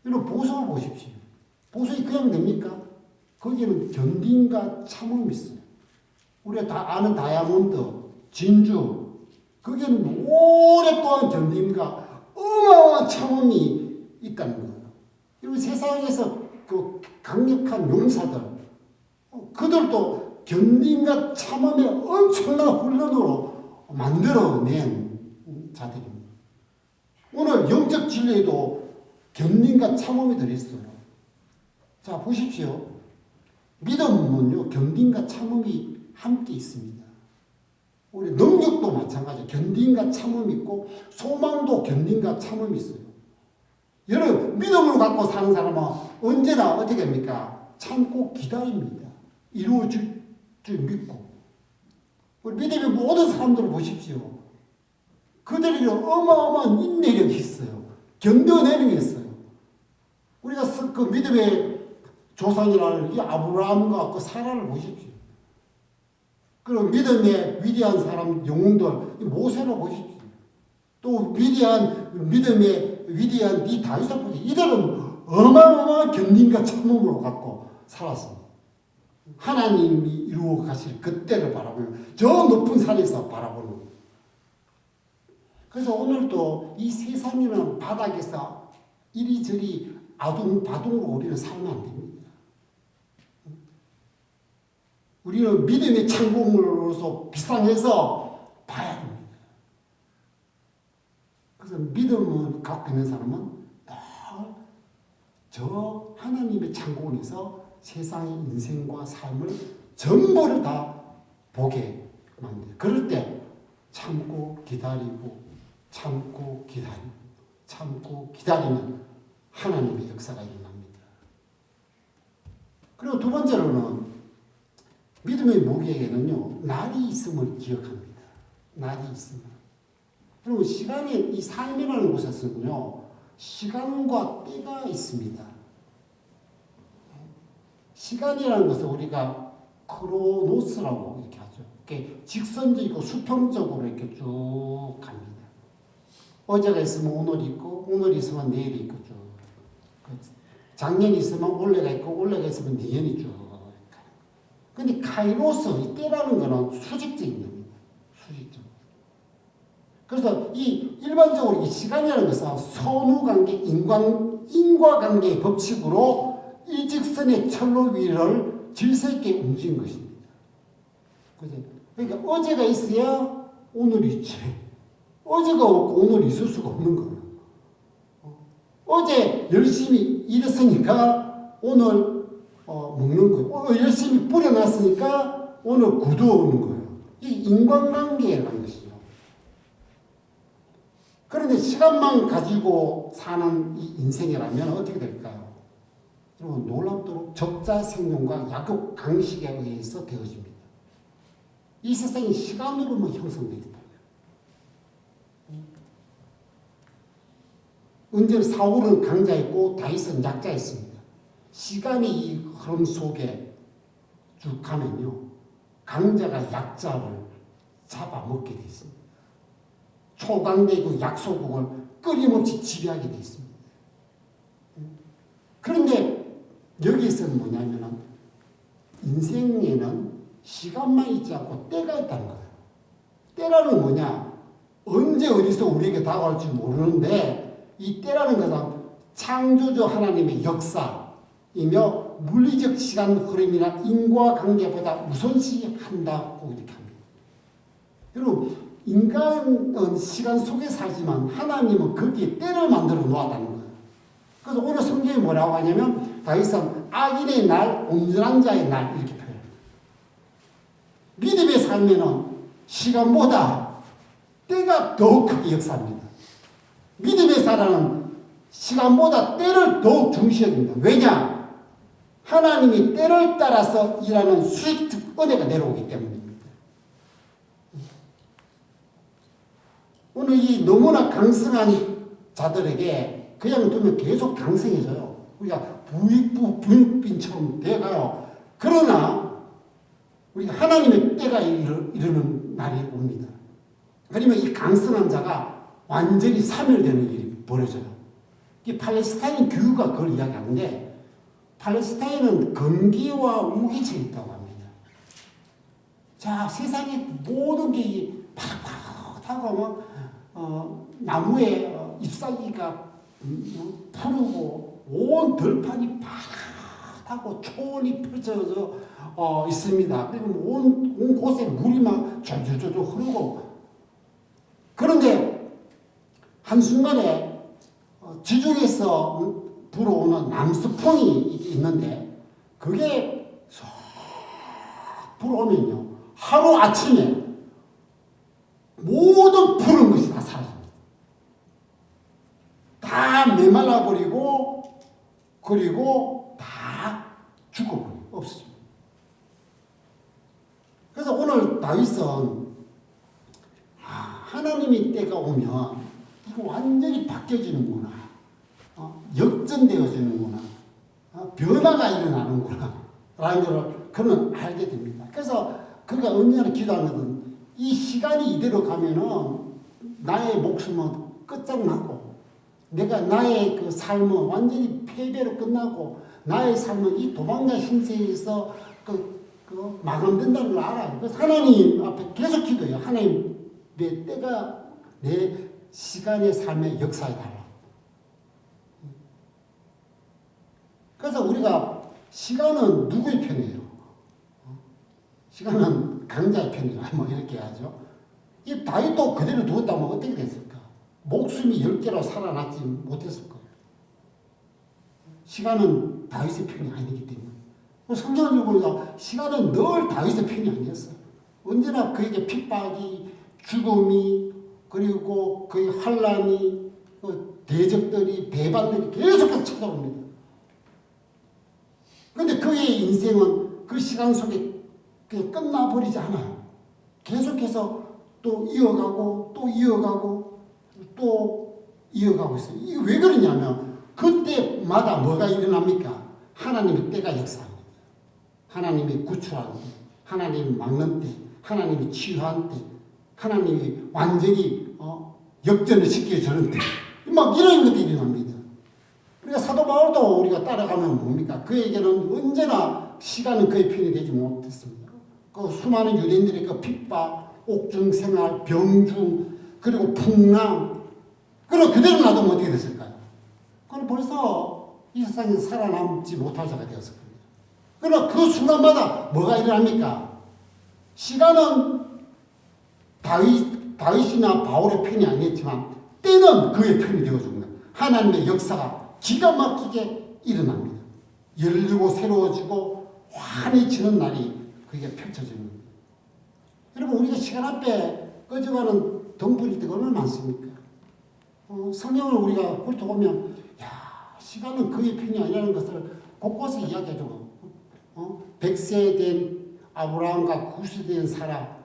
여러분 보석을 보십시오. 보석이 그냥 됩니까? 거기에는 견딤과 참음이 있어요. 우리가 다 아는 다이아몬드, 진주, 거기에는 오랫동안 견딤과 어마어마한 참음이 있다는 거예요. 여러분 세상에서 그 강력한 용사들, 그들도 견딤과 참음의 엄청난 훈련으로 만들어낸 자들입니다. 오늘 영적 진리에도 견딤과 참음이 들어있어요. 자, 보십시오. 믿음은요, 견딤과 참음이 함께 있습니다. 우리 능력도 마찬가지예요. 견딤과 참음이 있고, 소망도 견딤과 참음이 있어요. 여러분, 믿음을 갖고 사는 사람은 언제나 어떻게 됩니까? 참고 기다립니다. 이루어질 줄 믿고. 우리 믿음의 모든 사람들을 보십시오. 그들에게 어마어마한 인내력이 있어요. 견뎌내는 게 있어요. 우리가 그 믿음의 조상이라는 이 아브라함과 그 사라를 보십시오. 그리고 믿음의 위대한 사람, 영웅들, 모세를 보십시오. 또 믿음의 위대한 이 다윗을 보십시오. 이들은 어마어마한 견딤과 참음으로 갖고 살았습니다. 하나님이 이루어 가실 그때를 바라보면 저 높은 산에서 바라보는 거예요. 그래서 오늘도 이 세상이라는 바닥에서 이리저리 아둥바둥으로 우리는 살면 안 됩니다. 우리는 믿음의 창고물로서 비상해서 봐야 됩니다. 그래서 믿음을 갖고 있는 사람은 저 하나님의 창고에서 세상의 인생과 삶을 전부를 다 보게 만듭니다. 그럴 때 참고 기다리고 참고 기다리고 참고 기다리면 하나님의 역사가 일어납니다. 그리고 두 번째로는 믿음의 무게에는요, 날이 있음을 기억합니다. 날이 있음을. 그리고 시간이, 이 삶이라는 곳에서는요, 시간과 때가 있습니다. 시간이라는 것은 우리가 크로노스라고 이렇게 하죠. 이렇게 직선적이고 수평적으로 이렇게 쭉 갑니다. 어제가 있으면 오늘이 있고, 오늘이 있으면 내일이 있고 쭉. 작년이 있으면 올해가 있고, 올해가 있으면 내년이 쭉. 근데 카이로스, 이 때라는 거는 수직적인 겁니다. 수직적. 그래서 이 일반적으로 이 시간이라는 것은 선후관계, 인과관계의 법칙으로 일직선의 철로 위를 질서 있게 움직인 것입니다. 그러니까 어제가 있어야 오늘이 있지. 어제가 없고 오늘 있을 수가 없는 거예요. 어제 열심히 일했으니까 오늘 먹는 거예요. 열심히 뿌려놨으니까 오늘 굳어오는 거예요. 이 인간관계라는 것이죠. 그런데 시간만 가지고 사는 이 인생이라면 어떻게 될까요? 여러분, 놀랍도록 적자생존과 약육 강식에 의해서 되어집니다. 이 세상이 시간으로만 형성되어 있다. 언제나 사울은 강자였고 다윗은 약자였습니다. 시간의 이 흐름 속에 쭉 가면요, 강자가 약자를 잡아먹게 되어 있습니다. 초강대국 약소국을 끊임없이 지배하게 되어 있습니다. 그런데 여기에서는 뭐냐면은 인생에는 시간만 있지 않고 때가 있다는 거예요. 때라는 뭐냐? 언제 어디서 우리에게 다가올지 모르는데 이 때라는 것은 창조주 하나님의 역사이며 물리적 시간 흐름이나 인과관계보다 우선시한다고 이렇게 합니다. 여러분, 인간은 시간 속에 살지만 하나님은 거기에 때를 만들어 놓았다는 거예요. 그래서 오늘 성경이 뭐라고 하냐면 다윗은 악인의 날, 온전한 자의 날 이렇게 표현합니다. 믿음의 삶에는 시간보다 때가 더욱 크게 역사합니다. 믿음의 사람은 시간보다 때를 더욱 중시 여깁니다. 왜냐? 하나님이 때를 따라서 일하는 수익 은혜가 내려오기 때문입니다. 오늘 이 너무나 강성한 자들에게 그냥 두면 계속 강성해져요. 우리가 부익부 부익빈처럼 돼가요. 그러나 우리가 하나님의 때가 이르는 날이 옵니다. 그러면 이 강성한 자가 완전히 사멸되는 일이 벌어져요. 이 팔레스타인 교유가 그걸 이야기하는데 팔레스타인은 건기와 우기층이 있다고 합니다. 자, 세상의 모든 게 파릇파릇하고 나무에 잎사귀가 푸르고 온 들판이 파릇하고 초원이 펼쳐져 있습니다. 그리고 온 곳에 물이 막 졸졸졸 흐르고 그런데 한순간에 지중해에서 불어오는 남수풍이 있는데 그게 쏙 불어오면요 하루 아침에 모든 푸른 것이 다 사라집니다. 다 메말라 버리고 그리고 다 죽어버리고 없어집니다. 그래서 오늘 다윗은 하나님의 때가 오면 이거 완전히 바뀌어지는구나. 역전되어지는구나. 변화가 일어나는구나. 라는 것을 그는 알게 됩니다. 그래서 그가 언제나 기도하는 것은 이 시간이 이대로 가면은 나의 목숨은 끝장나고 내가 나의 그 삶은 완전히 패배로 끝나고 나의 삶은 이 도망자 신세에서 마감된다는 걸 알아요. 그래서 하나님 앞에 계속 기도해요. 하나님 내 때가 내 시간의 삶에 역사해달라. 그래서 우리가 시간은 누구의 편이에요? 시간은 강자의 편이라 뭐 이렇게 하죠. 이 다윗도 그대로 두었다면 어떻게 됐을까? 목숨이 10개로 살아났지 못했을 거예요. 시간은 다윗의 편이 아니기 때문에. 성경을 읽으면서 시간은 늘 다윗의 편이 아니었어요. 언제나 그에게 핍박이, 죽음이, 그리고 그의 환란이, 대적들이, 배반들이 계속해서 찾아옵니다. 그런데 그의 인생은 그 시간 속에 그냥 끝나버리지 않아요. 계속해서 또 이어가고 또 이어가고 또 이어가고 있어요. 이게 왜 그러냐면 그때마다 뭐가 일어납니까? 하나님의 때가 역사합니다. 하나님이 구출하는 때, 하나님이 막는 때, 하나님이 치유한 때, 하나님이 완전히 역전을 시켜주는 때, 막 이런 것들이 일어납니다. 우리가 사도 바울도 우리가 따라가면 뭡니까? 그에게는 언제나 시간은 그의 편이 되지 못했습니다. 그 수많은 유대인들의 그 핍박, 옥중 생활, 병중, 그리고 풍랑, 그리고 그대로 놔두면 어떻게 됐을까요? 그건 벌써 이 세상에 살아남지 못할 자가 되었을 겁니다. 그러나 그 순간마다 뭐가 일어납니까? 시간은 다윗이나 바울의 편이 아니었지만 때는 그의 편이 되어준 거예요. 하나님의 역사가 기가 막히게 일어납니다. 열리고 새로워지고 환해지는 날이 그게 펼쳐지는 겁니다. 여러분 우리가 시간 앞에 꺼져가는 덩굴일 때가 얼마나 많습니까? 성경을 우리가 훑어보면 시간은 그의 편이 아니라는 것을 곳곳에 이야기해주고 100세 된 아브라함과 90세 된 사라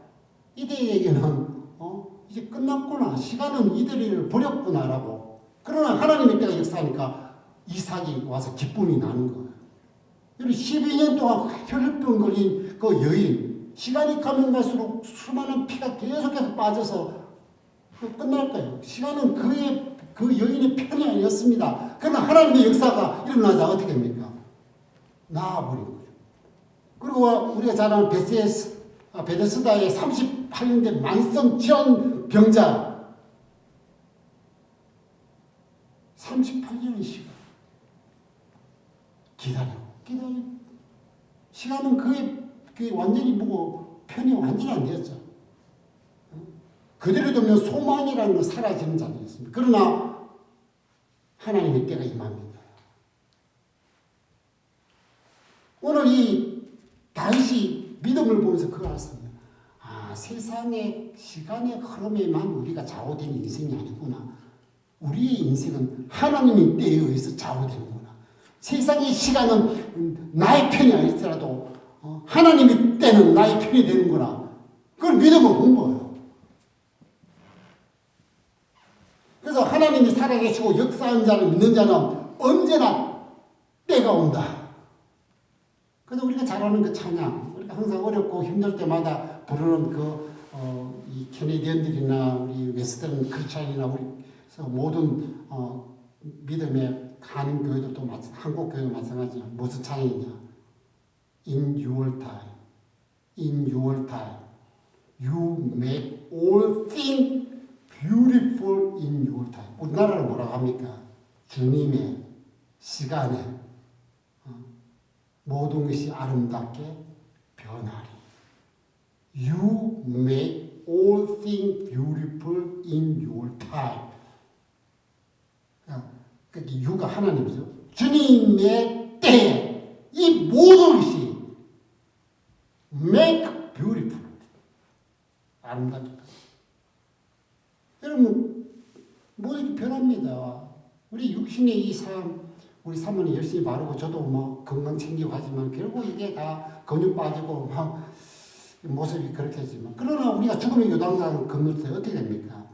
이들에게는 이제 끝났구나. 시간은 이들을 버렸구나라고. 그러나 하나님의 때가 역사하니까 이삭이 와서 기쁨이 나는 거예요. 12년 동안 혈병 걸린 그 여인, 시간이 가면 갈수록 수많은 피가 계속해서 빠져서 끝날 거예요. 시간은 그 여인의 편이 아니었습니다. 그러나 하나님의 역사가 일어나자 어떻게 됩니까? 나아버린 거죠. 그리고 우리가 잘 아는 베데스다의 38년 된 만성질환 병자 38년의 시간 기다려. 시간은 그게 완전히 편이 완전히 안 되었죠. 그대로 두면 소망이라는 건 사라지는 자리였습니다. 그러나 하나님의 때가 임합니다. 오늘 이 다윗이 믿음을 보면서 그걸 알았습니다. 아, 세상의 시간의 흐름에만 우리가 좌우되는 인생이 아니구나. 우리의 인생은 하나님의 때에 의해서 좌우되는구나. 세상의 시간은 나의 편이 아니더라도 하나님의 때는 나의 편이 되는구나. 그걸 믿음을 본 거예요. 그래서 하나님이 살아계시고 역사하는 자를 믿는 자는 언제나 때가 온다. 그래서 우리가 잘하는 그 찬양, 우리가 항상 어렵고 힘들 때마다 부르는 이 캐네디언들이나 우리 웨스턴 크리스찬이나 우리 모든 믿음의 한인 교회들도 한국 교회도 마찬가지야. 무슨 찬양이냐? In your time, in your time, you make all things beautiful in your time. 우리나라를 뭐라고 합니까? 주님의 시간에 모든 것이 아름답게 변하리. You make all things beautiful in your time. 그러니까 유가 하나님이죠. 주님의 때에 이 모든 것이 make beautiful. 아름답게. 여러분, 모든 게 변합니다. 우리 육신의 이 삶, 우리 사모님 열심히 바르고 저도 뭐 건강 챙기고 하지만 결국 이게 다 근육 빠지고 막 모습이 그렇게 하지만 그러나 우리가 죽음의 요단강을 건널 때 어떻게 됩니까?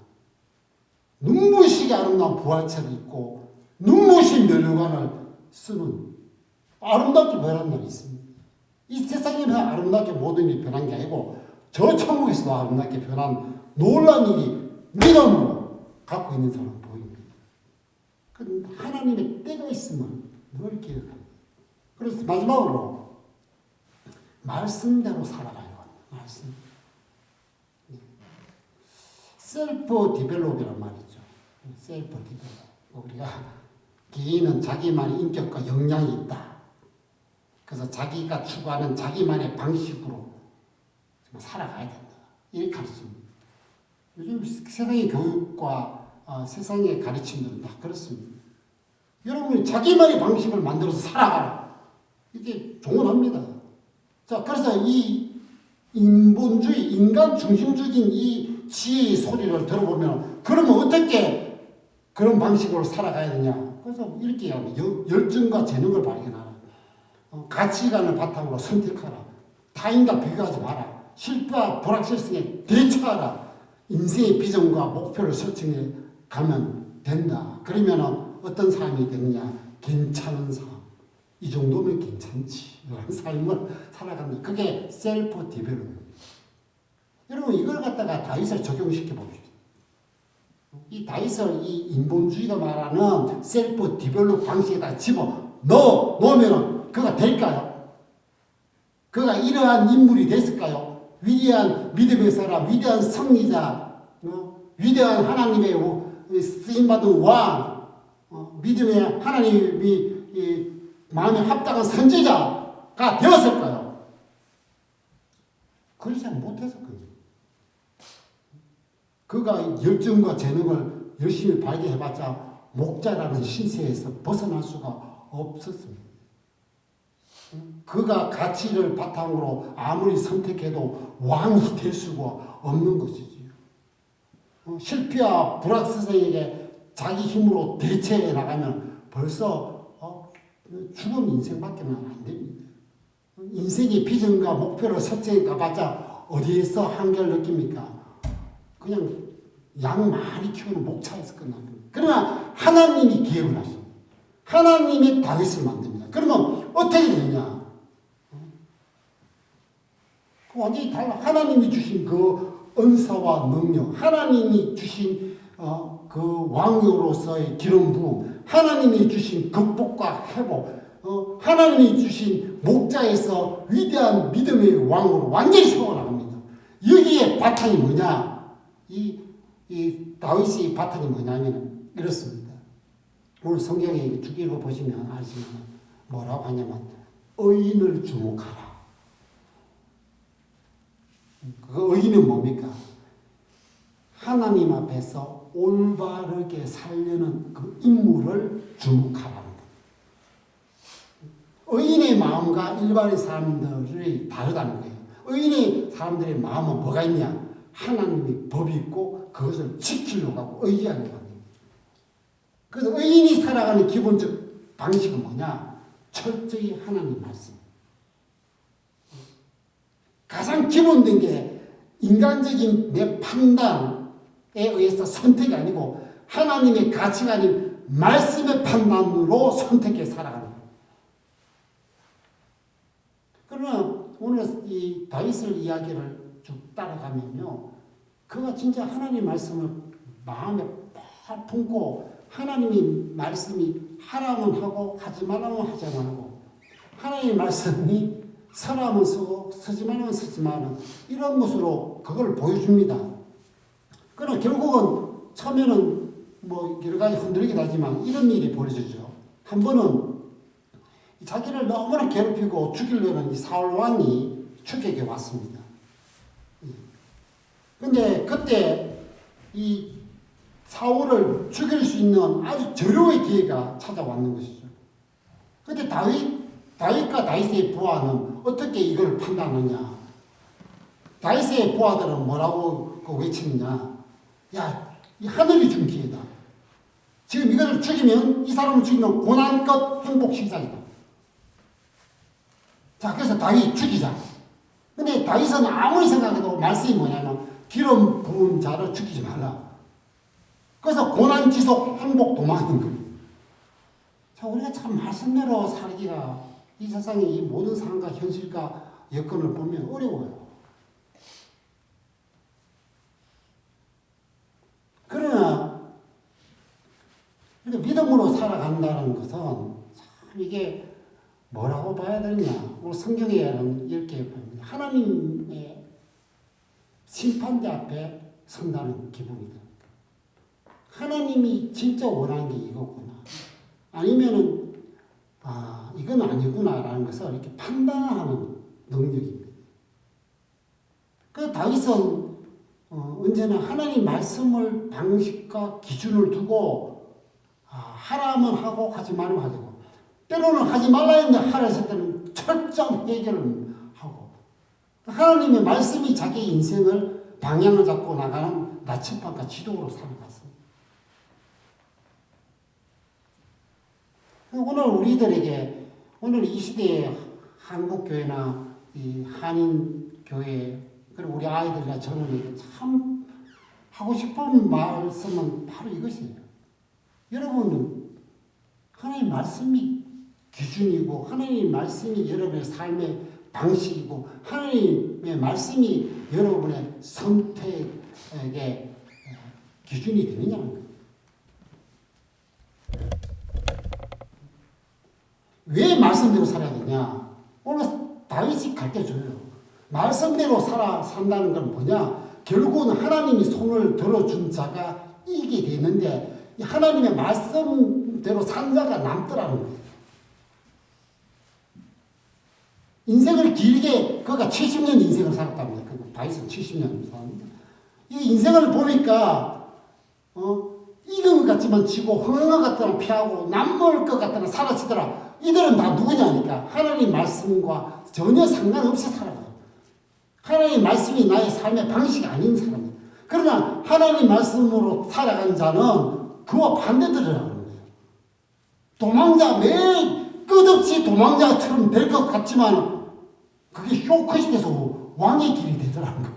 눈부시게 아름다운 부활체도 있고 눈부신 면류관을 쓰는 아름답게 변한 날이 있습니다. 이 세상에서 아름답게 모든 일이 변한 게 아니고 저 천국에서도 아름답게 변한 놀라운 일이 믿음으로 갖고 있는 사람 보입니다. 하나님의 때가 있으면 늘 기억합니다. 그래서 마지막으로 말씀대로 살아가요. 말씀. 셀프 디벨롭이란 말이죠. 셀프 디벨롭. 우리가 개인은 자기만의 인격과 역량이 있다. 그래서 자기가 추구하는 자기만의 방식으로 살아가야 된다. 이렇게 가르칩니다. 요즘 세상의 교육과 세상의 가르침들은 다 그렇습니다. 여러분이 자기만의 방식을 만들어서 살아가라. 이게 조언합니다. 자, 그래서 이 인본주의, 인간 중심적인 이 지혜의 소리를 들어보면 그러면 어떻게 그런 방식으로 살아가야 되냐. 그래서 이렇게 합니다. 열정과 재능을 발견하라. 가치관을 바탕으로 선택하라. 타인과 비교하지 마라. 실패와 불확실성에 대처하라. 인생의 비전과 목표를 설정해 가면 된다. 그러면 어떤 삶이 되느냐? 괜찮은 삶. 이 정도면 괜찮지. 이런 삶을 살아간다. 그게 셀프 디벨롭ment. 여러분 이걸 갖다가 다윗을 적용시켜 봅시다. 이 다윗을 이 인본주의가 말하는 셀프 디벨롭 방식에다 집어 넣으면 그가 될까요? 그가 이러한 인물이 됐을까요? 위대한 믿음의 사람, 위대한 승리자, 위대한 하나님의 쓰임받은 왕, 믿음의 하나님이 마음에 합당한 선지자가 되었을까요? 그러지 못했을 거예요. 그가 열정과 재능을 열심히 발견해봤자 목자라는 신세에서 벗어날 수가 없었습니다. 그가 가치를 바탕으로 아무리 선택해도 왕이 될 수가 없는 것이지요. 실패와 불확실성에게 자기 힘으로 대체해 나가면 벌써 죽은 인생밖에 안 됩니다. 인생의 비전과 목표를 설정해 가봤자 어디에서 한계를 느낍니까? 그냥 양 많이 키우는 목차에서 끝납니다. 그러나 하나님이 기획을 하십니다. 하나님이 다윗을 만듭니다. 그러면 어떻게 되느냐? 완전히 달라. 하나님이 주신 그 은사와 능력, 하나님이 주신 그 왕으로서의 기름 부음, 하나님이 주신 극복과 회복, 하나님이 주신 목자에서 위대한 믿음의 왕으로 완전히 세워나갑니다. 여기에 바탕이 뭐냐? 이 다윗의 바탕이 뭐냐면 이렇습니다. 오늘 성경에 주기로 보시면 아시면 뭐라고 하냐면 의인을 주목하라. 그 의인은 뭡니까? 하나님 앞에서 올바르게 살려는 그 인물을 주목하라는 것. 의인의 마음과 일반의 사람들이 다르다는 거예요. 의인의 사람들의 마음은 뭐가 있냐? 하나님의 법이 있고 그것을 지키려고 하고 의지하려고 하는 거예요. 그래서 의인이 살아가는 기본적 방식은 뭐냐? 철저히 하나님 말씀. 가장 기본된 게 인간적인 내 판단에 의해서 선택이 아니고 하나님의 가치관인 말씀의 판단으로 선택해 살아가는 거예요. 그러나 오늘 이 다윗을 이야기를 쭉 따라가면요, 그가 진짜 하나님 말씀을 마음에 팍 품고 하나님의 말씀이 하라면 하고 하지 말라면 하지 말고 하나님의 말씀이 서라면 쓰고 쓰지 말라면 쓰지 말라는 이런 것으로 그걸 보여줍니다. 그러나 결국은 처음에는 뭐 여러 가지 흔들리긴 하지만 이런 일이 벌어지죠. 한 번은 자기를 너무나 괴롭히고 죽이려는 이 사울 왕이 추격해 왔습니다. 근데 그때 이 사울을 죽일 수 있는 아주 절호의 기회가 찾아왔는 것이죠. 근데 다윗과 다윗의 부하는 어떻게 이걸 판단하느냐? 다윗의 부하들은 뭐라고 외치느냐? 야, 이 하늘이 준 기회다. 지금 이것을 죽이면 이 사람을 죽이면 고난껏 행복 시작이다. 자, 그래서 다윗 죽이자. 근데 다윗은 아무리 생각해도 말씀이 뭐냐면 기름 부은 자를 죽이지 말라. 그래서 고난 지속 행복 도망인 거예요. 자, 우리가 참 말씀대로 살기가 이 세상의 이 모든 상황과 현실과 여건을 보면 어려워요. 그러나 믿음으로 살아간다는 것은 참 이게 뭐라고 봐야 되느냐? 오늘 성경에는 이렇게 봅니다. 하나님의 심판대 앞에 선다는 기분이다. 하나님이 진짜 원하는 게 이거구나. 아니면은 이건 아니구나라는 것을 이렇게 판단하는 능력입니다. 그 다윗은 언제나 하나님 말씀을 방식과 기준을 두고 하라면 하고 하지 말면 하고 때로는 하지 말라 했는데 하라 했을 때는 철저한 해결을 하고 하나님의 말씀이 자기 인생을 방향을 잡고 나가는 나침반과 지도로 살아갔습니다. 오늘 우리들에게 오늘 이 시대의 한국교회나 이 한인교회 그리고 우리 아이들이나 저는 참 하고 싶은 말씀은 바로 이것이에요. 여러분은 하나님 말씀이 기준이고 하나님 말씀이 여러분의 삶의 방식이고 하나님의 말씀이 여러분의 선택의 기준이 되느냐는 거예요. 왜 말씀대로 살아야 되냐? 오늘 다윗이 가르쳐줘요. 말씀대로 산다는 건 뭐냐? 결국은 하나님이 손을 들어준 자가 이기게 되는데 하나님의 말씀대로 산 자가 남더라는 거예요. 인생을 길게 그가 70년 인생을 살았답니다. 다윗은 70년 살았는데 이 인생을 보니까 이긴 것 같지만 지고 흥한 것 같더라 피하고 남모를 것 같더라 사라지더라. 이들은 다 누구냐니까 하나님 말씀과 전혀 상관없이 살아가요. 하나님 말씀이 나의 삶의 방식이 아닌 사람이에요. 그러나 하나님 말씀으로 살아간 자는 그와 반대되더라는 거예요. 도망자 매 끝없이 도망자처럼 될 것 같지만 그게 쇼컷이 돼서 왕의 길이 되더라는 거예요.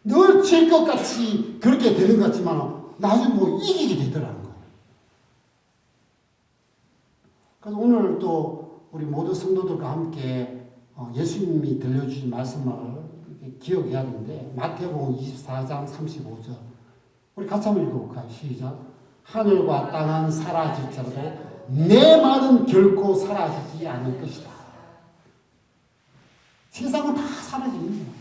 늘 질 것 같이 그렇게 되는 것 같지만 나중에 뭐 이기게 되더라는 거예요. 그래서 오늘 또 우리 모든 성도들과 함께 예수님이 들려주신 말씀을 기억해야 되는데 마태복음 24장 35절 우리 같이 한번 읽어볼까요? 시작. 하늘과 땅은 사라질지라도 내 말은 결코 사라지지 않을 것이다. 세상은 다 사라집니다.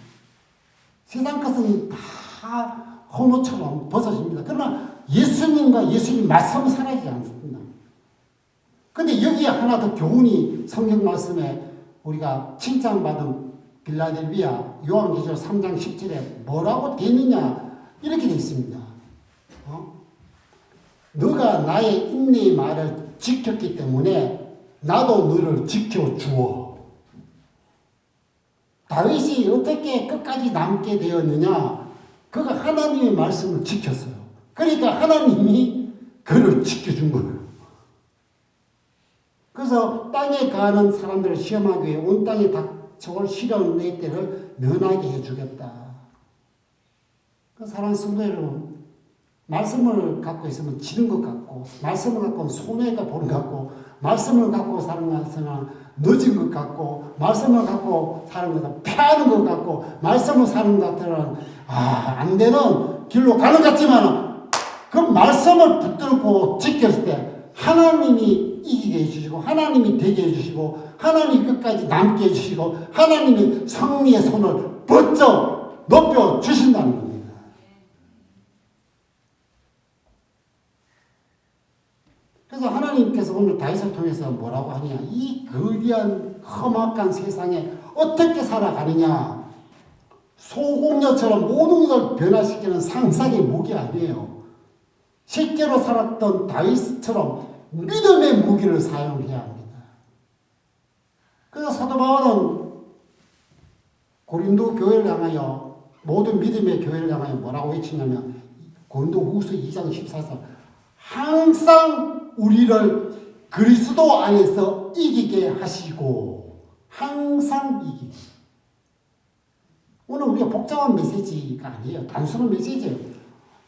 세상 것은 다 헌옷처럼 벗어집니다. 그러나 예수님과 예수님 말씀은 사라지지 않습니다. 그런데 여기에 하나 더 교훈이 성경 말씀에 우리가 칭찬받은 빌라델비아 요한계시록 3장 10절에 뭐라고 되느냐 이렇게 되어 있습니다. 너가 나의 인내의 말을 지켰기 때문에 나도 너를 지켜주어. 다윗이 어떻게 끝까지 남게 되었느냐? 그가 하나님의 말씀을 지켰어요. 그러니까 하나님이 그를 지켜준 거예요. 그래서 땅에 가는 사람들을 시험하기 위해 온 땅에 닥쳐올 시련 내 때를 면하게 해주겠다. 그 사랑하는 성도 여러분, 말씀을 갖고 있으면 지는 것 같고, 말씀을 갖고 손해가 보는 것 같고, 말씀을 갖고 사는 것은 늦은 것 같고, 말씀을 갖고 사는 것은 피하는 것 같고, 말씀을 사는 것 같으면 안 되는 길로 가는 것 같지만, 그 말씀을 붙들고 지켰을 때 하나님이 이기게 해주시고, 하나님이 되게 해주시고, 하나님이 끝까지 남게 해주시고, 하나님이 승리의 손을 번쩍 높여 주신다는 겁니다. 그래서 하나님께서 오늘 다윗을 통해서 뭐라고 하냐? 이 거대한 험악한 세상에 어떻게 살아가느냐? 소공녀처럼 모든 걸 변화시키는 상상의 무기 아니에요. 실제로 살았던 다윗처럼 믿음의 무기를 사용해야 합니다. 그래서 사도 바울은 고린도 교회를 향하여, 모든 믿음의 교회를 향하여 뭐라고 외치냐면, 고린도 후서 2장 14절, 항상 우리를 그리스도 안에서 이기게 하시고, 항상 이기게. 오늘 우리가 복잡한 메시지가 아니에요. 단순한 메시지예요.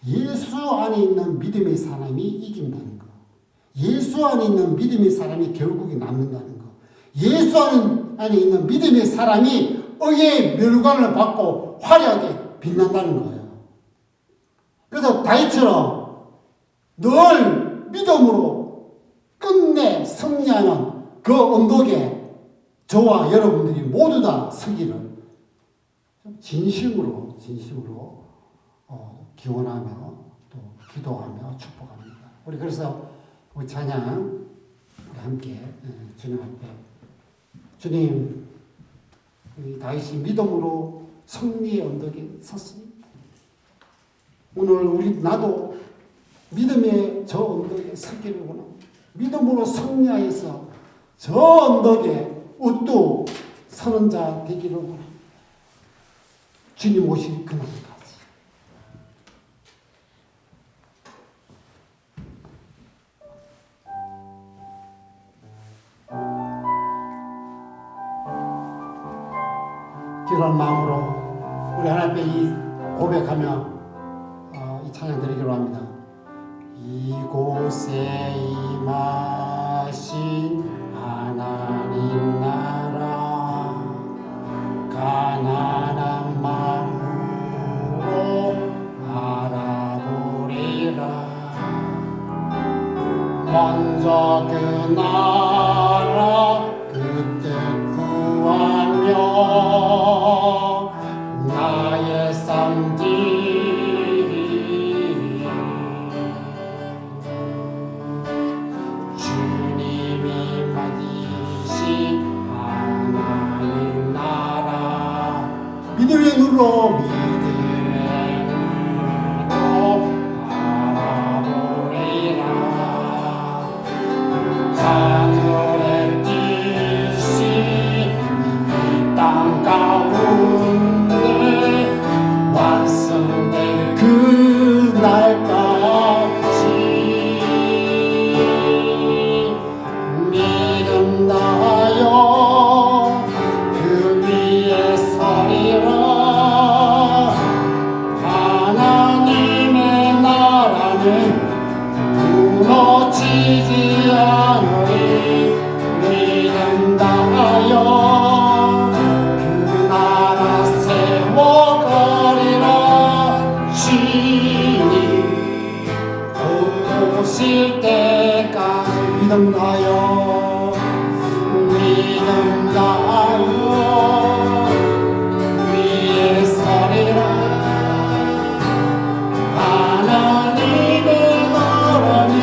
예수 안에 있는 믿음의 사람이 이긴다는 거. 예수 안에 있는 믿음의 사람이 결국에 남는다는 거. 예수 안에 있는 믿음의 사람이 의의 멸관을 받고 화려하게 빛난다는 거예요. 그래서 다윗처럼 늘 믿음으로 끝내 승리하는 그 언덕에 저와 여러분들이 모두 다 서기를 진심으로 기원하며 또 기도하며 축복합니다. 우리 그래서 우리 찬양 우리 함께 주님 앞에, 주님, 우리 다윗이 믿음으로 승리의 언덕에 섰습니다. 오늘 나도 믿음의 저 언덕에 서기를 원합니다. 믿음으로 승리하여서 저 언덕에 우뚝 서는 자 되기를 원합니다. 주님 오실 그날까지. 기도하는 마음으로 우리 하나님 앞에 이 고백하며 이 찬양 드리기로 합니다. 이곳에 임하신 하나님 나라, 가난한 마음으로 알아보리라. 먼저 그 나라 그 뜻 구하며 나의 삶 주님이 만드신 하나님 나라, 믿음의 눈으로 바라보리라. 하늘의 뜻이 이 땅 가운데 완성된 그날까지 믿음나여 그 위에 서리라. 하나님의 나라는 무너지지 않으리. 믿음나여 그 나라 세워가리라. 주님 오실 때까지 믿음나여 위에 서리라. 하나님의 나라는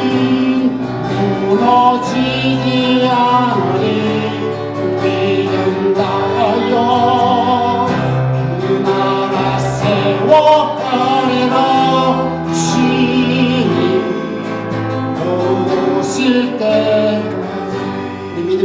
무너지지 않으리. 믿음나여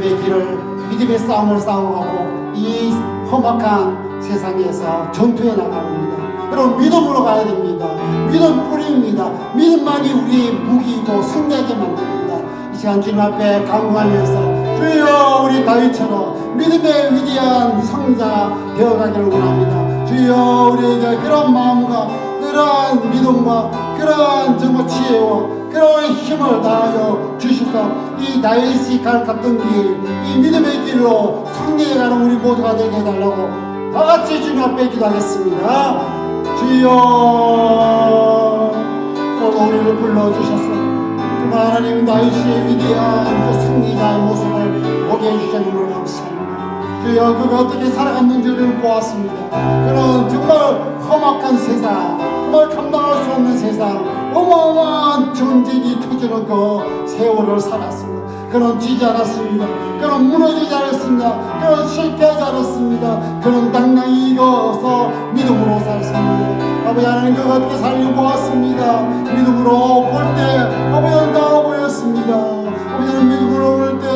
믿음의 길을, 믿음의 싸움을 싸워가고 이 험악한 세상에서 전투해 나갑니다. 여러분, 믿음으로 가야 됩니다. 믿음 뿌리입니다. 믿음만이 우리의 무기이고 승리하게 만듭니다. 이 시간 주님 앞에 간구하면서 주여, 우리 다윗처럼 믿음의 위대한 성자가 되어가기를 원합니다. 주여, 우리에게 그런 마음과 그러한 믿음과 그러한 정말 지혜와 그러한 힘을 다하여 주셔서 이 다윗이 갔던 길, 이 믿음의 길로 승리해가는 우리 모두가 되게 해달라고 다같이 주님 앞에 기도하겠습니다. 주여, 오늘 우리를 불러주셔서 정말 하나님 다윗의 위대한 그 승리자의 모습을 보게 해주셨음을 감사합니다. 주여, 그가 어떻게 살아갔는지를 보았습니다. 그는 정말 험악한 세상, 정말 감당할 수 없는 세상, 어마어마한 전쟁이 터지는 그 세월을 살았습니다. 그는 지지 않았습니다. 그는 무너지지 않았습니다. 그는 실패하지 않았습니다. 그는 당당히 이겨서 믿음으로 살았습니다. 아버지 하나님, 그가 어떻게 살려 보았습니다. 믿음으로 볼 때 아버지는 나아 보였습니다. 아버지 하나님, 믿음으로 볼 때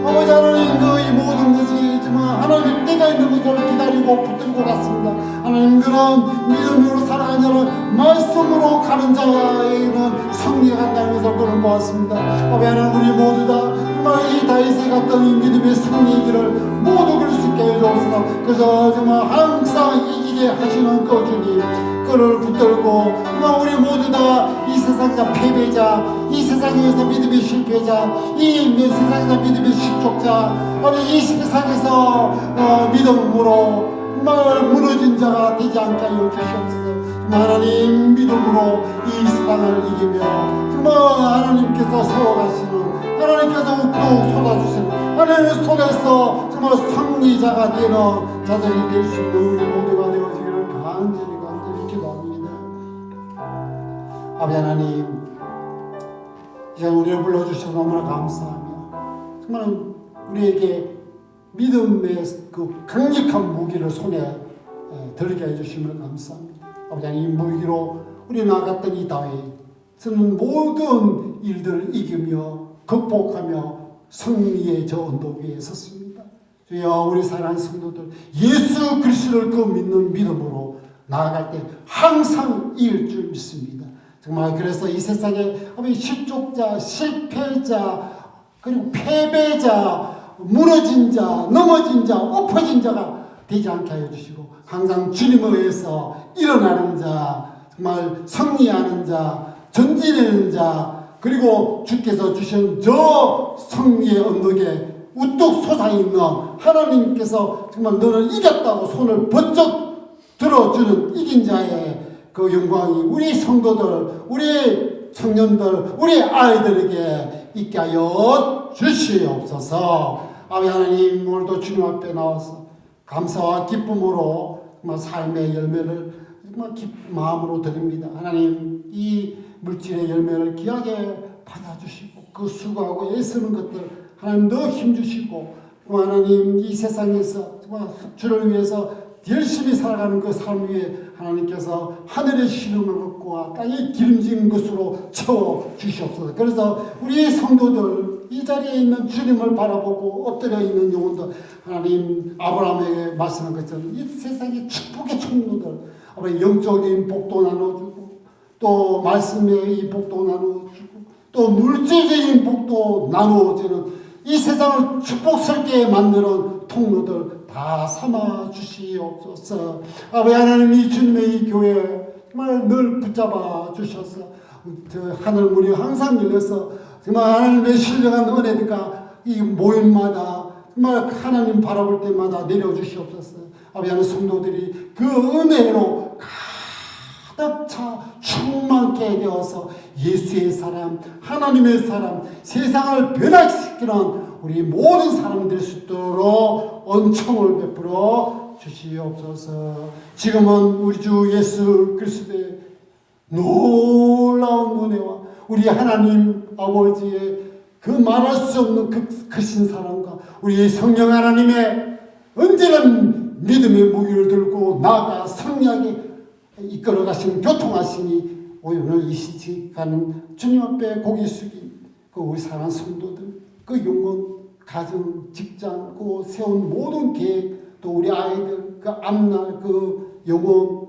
아버지 하나님, 그의 모든 것이 하나님 때가 있는 것을 기다리고 붙들고 갔습니다. 하나님, 그런 믿음으로 살아가는 말씀으로 가는 자에게는 승리가 간다는 것을 그는 보았습니다. 아버지 하나님, 우리 모두 다 정말 이 다윗에 갔던 이 믿음의 승리의 길을 모두 그릴 수 있게 해주옵소서. 그래서 정말 항상 이기게 하시는 그 주님, 그를 붙들고 정말 우리 모두 다 이 세상에서 패배자, 이 세상에서 믿음의 실패자, 이 세상에서 믿음의 실족자, 이 세상에서 믿음으로 정말 무너진 자가 되지 않게 하여 주시옵소서. 하나님, 믿음으로 이 세상을 이기며 정말 하나님께서 세워가시는, 하나님께서 욱독 쏟아주시는 하나님의 손에서 정말 승리자가 되는 자들이 될 수 있는 우리 모두가 되어지기를 간절히 기도합니다. 아버지 하나님, 이제 우리를 불러주셔서 너무나 감사하며 정말 우리에게 믿음의 그 강력한 무기를 손에 들게 해주시면 감사합니다. 아버지 하나님, 이 무기로 우리 나갔던 이 다윗은 모든 일들을 이기며 극복하며 승리의 저 언덕 위에 섰습니다. 주여, 우리 사랑하는 성도들, 예수 그리스도를 그 믿는 믿음으로 나아갈 때 항상 이길 줄 믿습니다. 정말 그래서 이 세상에 실족자, 실패자, 그리고 패배자, 무너진 자, 넘어진 자, 엎어진 자가 되지 않게 하여 주시고 항상 주님에 의해서 일어나는 자, 정말 승리하는 자, 전진하는 자, 그리고 주께서 주신 저 승리의 언덕에 우뚝 솟아있는 하나님께서 정말 너는 이겼다고 손을 번쩍 들어주는 이긴 자의 그 영광이 우리 성도들, 우리 청년들, 우리 아이들에게 있게 하여 주시옵소서. 아버지 하나님, 오늘도 주님 앞에 나와서 감사와 기쁨으로 삶의 열매를 마음으로 드립니다. 하나님, 이 물질의 열매를 귀하게 받아주시고 그 수고하고 애쓰는 것들 하나님 더 힘주시고, 하나님 이 세상에서 주를 위해서 열심히 살아가는 그 삶 위에 하나님께서 하늘의 시름을 얻고 땅의 기름진 것으로 채워 주시옵소서. 그래서 우리 성도들, 이 자리에 있는 주님을 바라보고 엎드려 있는 영혼들, 하나님 아브라함에게 말씀한 것처럼 이 세상의 축복의 총무들, 영적인 복도 나눠주고 또 말씀의 이 복도 나눠주고 또 물질적인 복도 나누어지는 이 세상을 축복스럽게 만드는 통로들 다 삼아 주시옵소서. 아버지 하나님, 이 주님의 이 교회 정말 늘 붙잡아 주셔서 하늘 문이 항상 열려서 정말 하나님의 신령한 은혜가 이 모임마다 정말 하나님 바라볼 때마다 내려주시옵소서. 아버지 하나님, 성도들이 그 은혜로 가득 차 충만케 되어서 예수의 사람, 하나님의 사람, 세상을 변화시키는 우리 모든 사람이 될 수 있도록 은총을 베풀어 주시옵소서. 지금은 우리 주 예수 그리스도의 놀라운 은혜와 우리 하나님 아버지의 그 말할 수 없는 그 크신 사랑과 우리 성령 하나님의 언제는 믿음의 무기를 들고 나아가 승리하게 이끌어 가시는 교통하시니 오늘 이 시간은 주님 앞에 고개 숙인 그 우리 사랑하는 성도들, 그 영혼 가정, 직장, 그 세운 모든 계획, 또 우리 아이들 그 앞날 그 영혼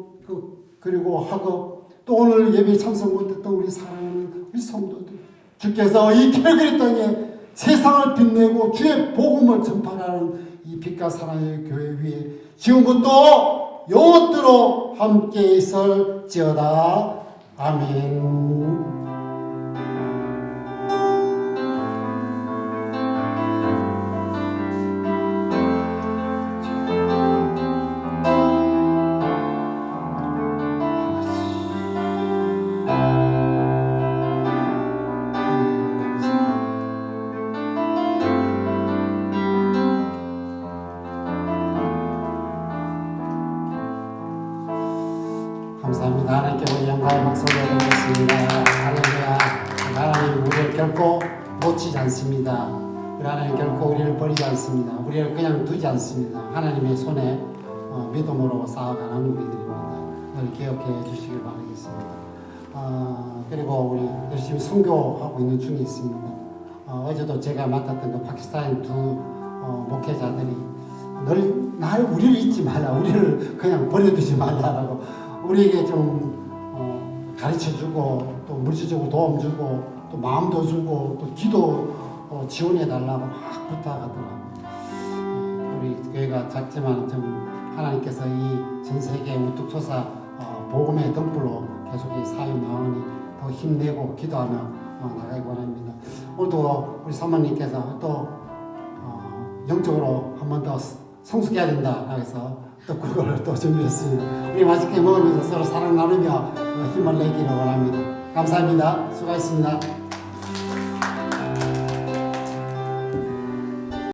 그리고 학업, 또 오늘 예배 참석 못했던 우리 사랑하는 우리 성도들, 주께서 이 캘거리 땅에 세상을 빛내고 주의 복음을 전파하는 이 빛과 사랑의 교회 위에 지금부터 영원토록 함께 있을지어다. 아멘. 감사합니다. 하나님께 우리 영광의 박수를 드리겠습니다. 할렐루야. 하나님 우리를 결코 놓치지 않습니다. 우리 하나님 결코 우리를 버리지 않습니다. 우리를 그냥 두지 않습니다. 하나님의 손에 믿음으로 쌓아가는 우리들입니다. 늘 기억해 주시길 바라겠습니다. 그리고 우리 열심히 선교하고 있는 중에 있습니다. 어제도 제가 맡았던 그 파키스탄 두 목회자들이 늘 우리를 잊지 말라, 우리를 그냥 버려두지 말라라고 우리에게 좀 가르쳐주고 또 물질적으로 도움 주고 또 마음도 주고 또 기도 지원해 달라고 막 부탁하더라고요. 우리 교회가 작지만 좀 하나님께서 이 전 세계 우뚝 솟아 복음의 등불로 계속 이 사역 나오니 더 힘내고 기도하며 나가기 원합니다. 오늘도 우리 사모님께서 또 영적으로 한 번 더 성숙해야 된다 해서 또 그걸 또 준비했습니다. 우리 맛있게 먹으면서 서로 사랑 나누며 힘을 내기를 원합니다. 감사합니다. 수고하셨습니다.